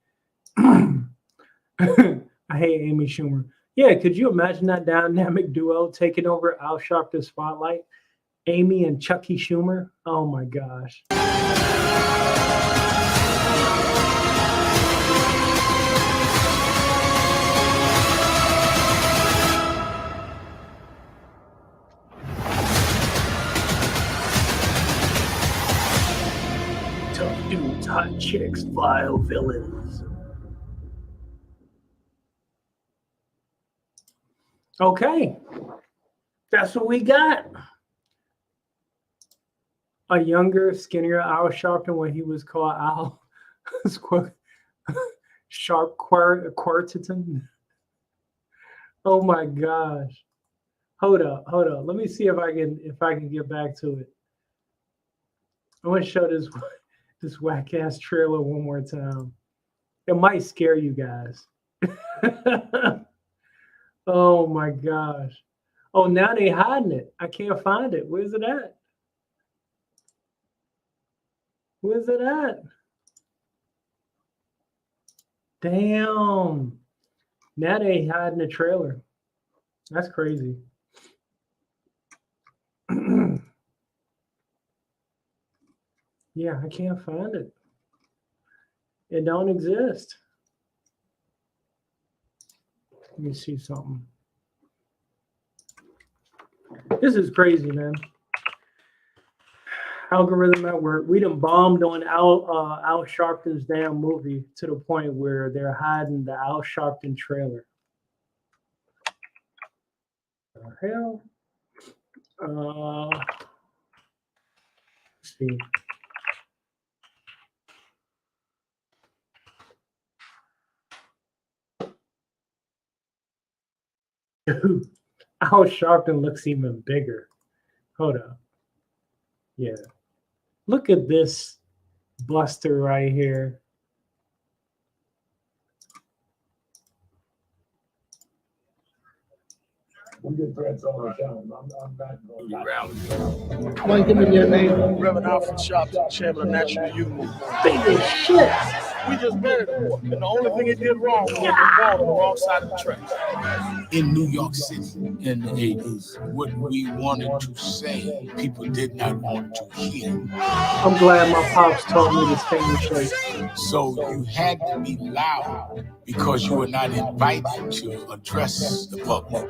I hate Amy Schumer. Yeah, could you imagine that dynamic duo taking over Al Sharpton's spotlight? Amy and Chucky Schumer? Oh my gosh. Tough dudes, hot chicks, vile villains. Okay, that's what we got. A younger, skinnier Al Sharpton when he was called Al Sharp Quarterton. Oh my gosh. Hold up. Let me see if I can get back to it. I want to show this whack ass trailer one more time. It might scare you guys. Oh my gosh. Oh, now they hiding it. I can't find it. Where's it at? Where's it at? Damn. Now they hiding the trailer. That's crazy. Yeah, I can't find it. It don't exist. Let me see something. This is crazy, man. Algorithm at work. We done bombed on Al Sharpton's damn movie to the point where they're hiding the Al Sharpton trailer. What the hell? Let's see. Dude, Al Sharpton looks even bigger. Hold up. Yeah. Look at this buster right here. We get threats all the time. I'm not going to rally. Come on, give me your name, Reverend Alfred Sharpton, Chairman of National Youth Movement. Big as shit. We just buried the boy, and the only thing he did wrong was he was born on the wrong side of the tracks. In New York City in the 80s, what we wanted to say, people did not want to hear. I'm glad my pops taught me this famous shit. So you had to be loud because you were not invited to address the public.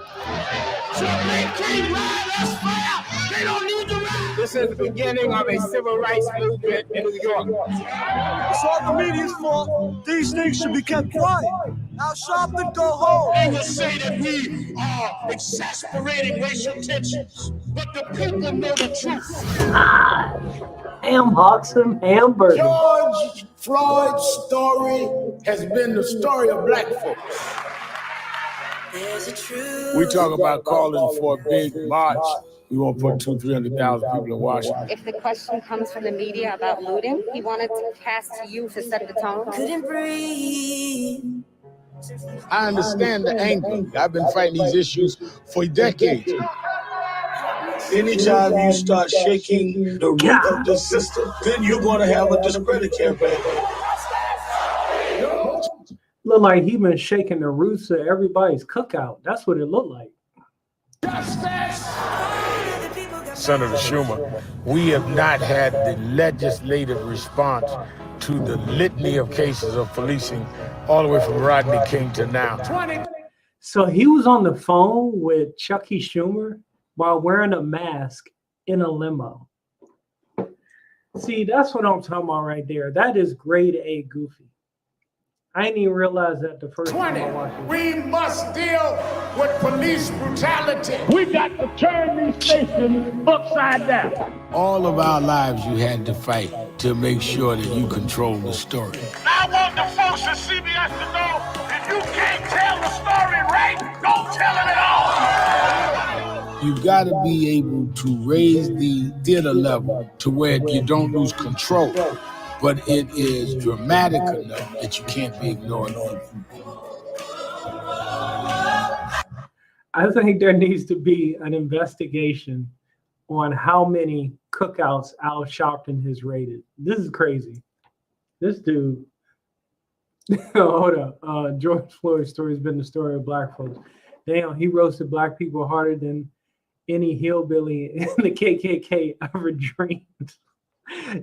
This is the beginning of a civil rights movement in New York. It's all the media's fault. These things should be kept quiet. Now shop and go home. They will say that we are exasperating racial tensions, but the people know the truth. Ham hocks and hamburgers. George Floyd's story has been the story of black folks. We talk about calling for a big march. We won't put 200,000-300,000 people in Washington. If the question comes from the media about looting, he wanted to cast to you to set the tone. Couldn't breathe. I understand the anger. I've been fighting these issues for decades. Anytime you start shaking the root of the system, then you're going to have a discredit campaign. Look like he been shaking the roots of everybody's cookout. That's what it looked like. Senator Schumer, we have not had the legislative response to the litany of cases of policing all the way from Rodney King to now. So he was on the phone with Chucky Schumer while wearing a mask in a limo. See, that's what I'm talking about right there. That is grade A goofy. I didn't even realize that the first 20. time I watched it. We must deal with police brutality. We got to turn these stations upside down. All of our lives you had to fight to make sure that you control the story. I want the folks at CBS to know if you can't tell the story right, don't tell it at all. You got to be able to raise the theater level to where you don't lose control, but it is dramatic enough that you can't be ignored. I think there needs to be an investigation on how many cookouts Al Sharpton has raided. This is crazy. This dude, hold up. George Floyd's story has been the story of black folks. Damn, he roasted black people harder than any hillbilly in the KKK ever dreamed.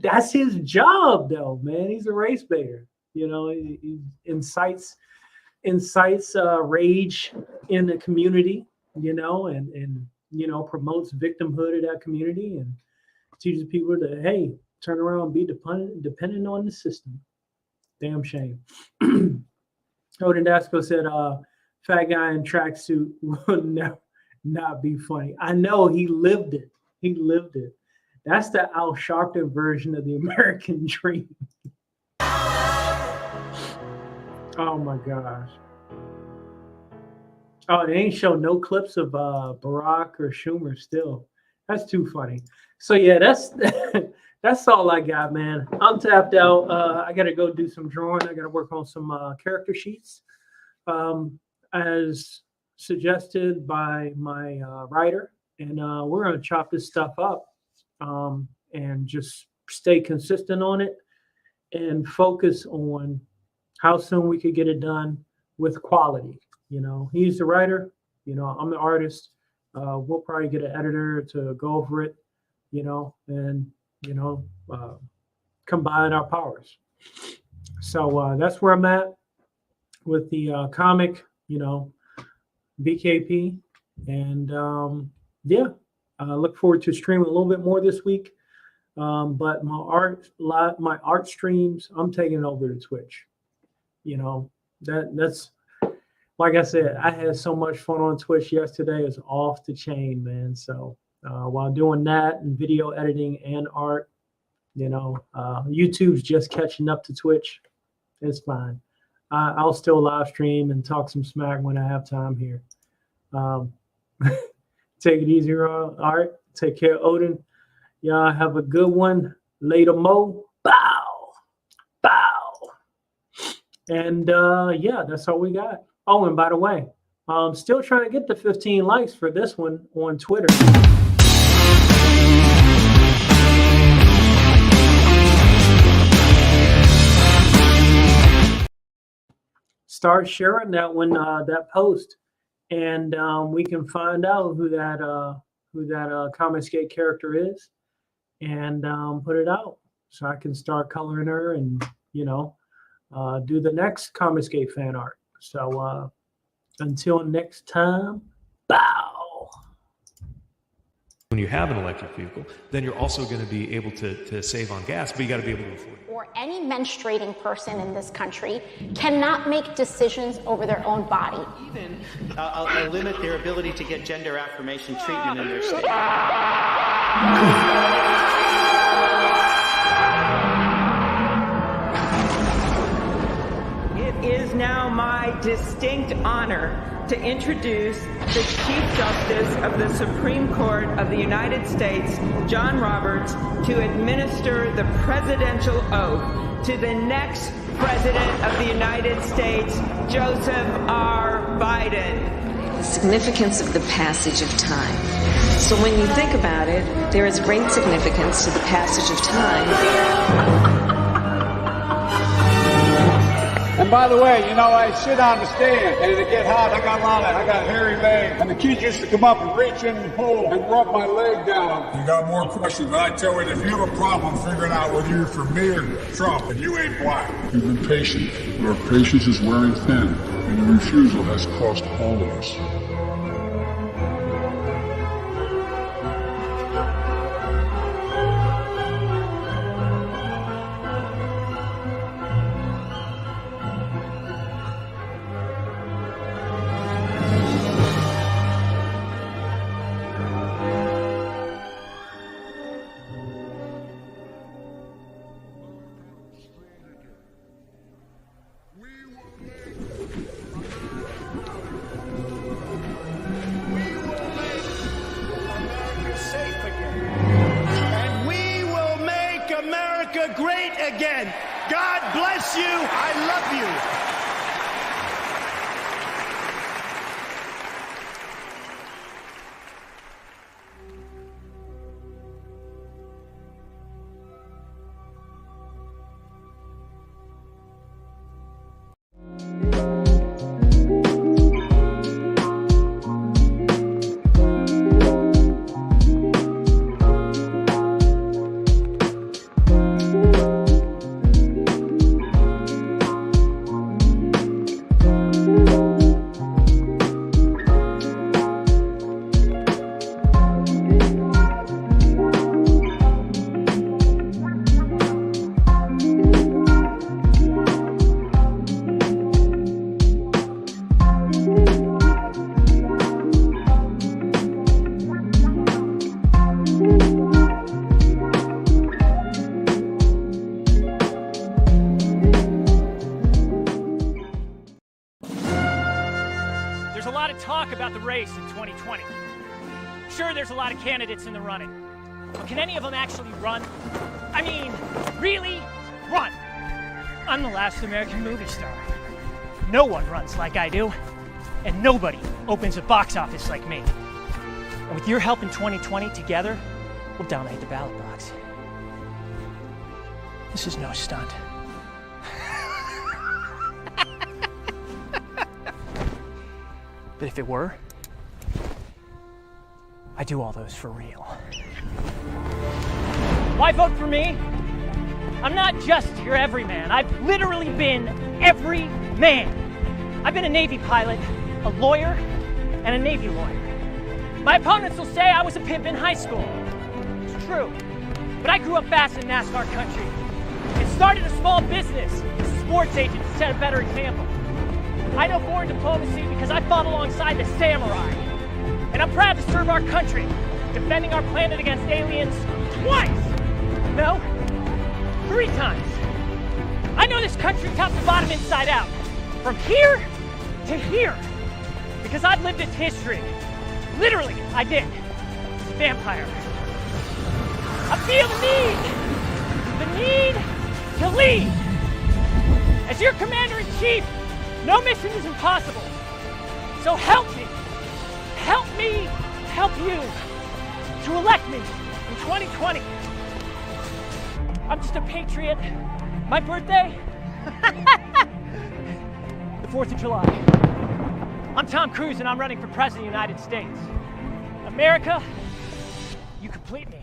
That's his job, though, man. He's a race baiter. You know, he incites rage in the community, you know, and you know, promotes victimhood of that community and teaches people to, hey, turn around and be dependent on the system. Damn shame. Odin Dasco said, fat guy in tracksuit will never not be funny. I know, he lived it. He lived it. That's the Al Sharpton version of the American dream. Oh my gosh. Oh, they ain't show no clips of Barack or Schumer still. That's too funny. So yeah, that's all I got, man. I'm tapped out. I gotta go do some drawing. I gotta work on some character sheets. As suggested by my writer. And we're gonna chop this stuff up and just stay consistent on it and focus on how soon we could get it done with quality. You know, he's the writer, you know, I'm the artist. We'll probably get an editor to go over it, you know, and, you know, combine our powers. So that's where I'm at with the comic, you know, BKP. And yeah, I look forward to streaming a little bit more this week. But my art streams, I'm taking it over to Twitch. You know, that's like I said, I had so much fun on Twitch yesterday. It's off the chain, man. So while doing that and video editing and art, you know, YouTube's just catching up to Twitch. It's fine. I'll still live stream and talk some smack when I have time here. Take it easy, Art. Take care, Odin. Y'all have a good one. Later, Mo. Bow. Bow. And yeah, that's all we got. Oh, and by the way, I'm still trying to get the 15 likes for this one on Twitter. Start sharing that one, that post, and we can find out who that Comic Skate character is, and put it out so I can start coloring her and, you know, do the next Comic Skate fan art. So until next time, bow. When you have an electric vehicle, then you're also going to be able to save on gas, but you got to be able to afford it. Or any menstruating person in this country cannot make decisions over their own body. Even limit their ability to get gender affirmation treatment in their state. It is now my distinct honor to introduce the Chief Justice of the Supreme Court of the United States, John Roberts, to administer the presidential oath to the next President of the United States, Joseph R. Biden. The significance of the passage of time. So when you think about it, there is great significance to the passage of time. And by the way, you know, I sit on the stand, and it get hot, I got hairy legs. And the kids used to come up and reach in the pool and rub my leg down. You got more questions, but I tell you, if you have a problem figuring out whether you're for me or Trump, and you ain't black. You've been patient. Your patience is wearing thin, and your refusal has cost all of us. great again. God bless you. I love you. There's a lot of talk about the race in 2020. Sure, there's a lot of candidates in the running, but can any of them actually run? I mean, really run? I'm the last American movie star. No one runs like I do, and nobody opens a box office like me. And with your help in 2020, together, we'll dominate the ballot box. This is no stunt. But if it were, I do all those for real. Why vote for me? I'm not just your everyman. I've literally been every man. I've been a Navy pilot, a lawyer, and a Navy lawyer. My opponents will say I was a pimp in high school. It's true. But I grew up fast in NASCAR country and started a small business as a sports agent to set a better example. I know foreign diplomacy because I fought alongside the samurai. And I'm proud to serve our country, defending our planet against aliens twice. No, 3 times. I know this country top to bottom, inside out. From here to here. Because I've lived its history. Literally, I did. Vampire. I feel the need to lead. As your commander-in-chief, no mission is impossible. So help me help you to elect me in 2020. I'm just a patriot. My birthday? The 4th of July. I'm Tom Cruise and I'm running for President of the United States. America, you complete me.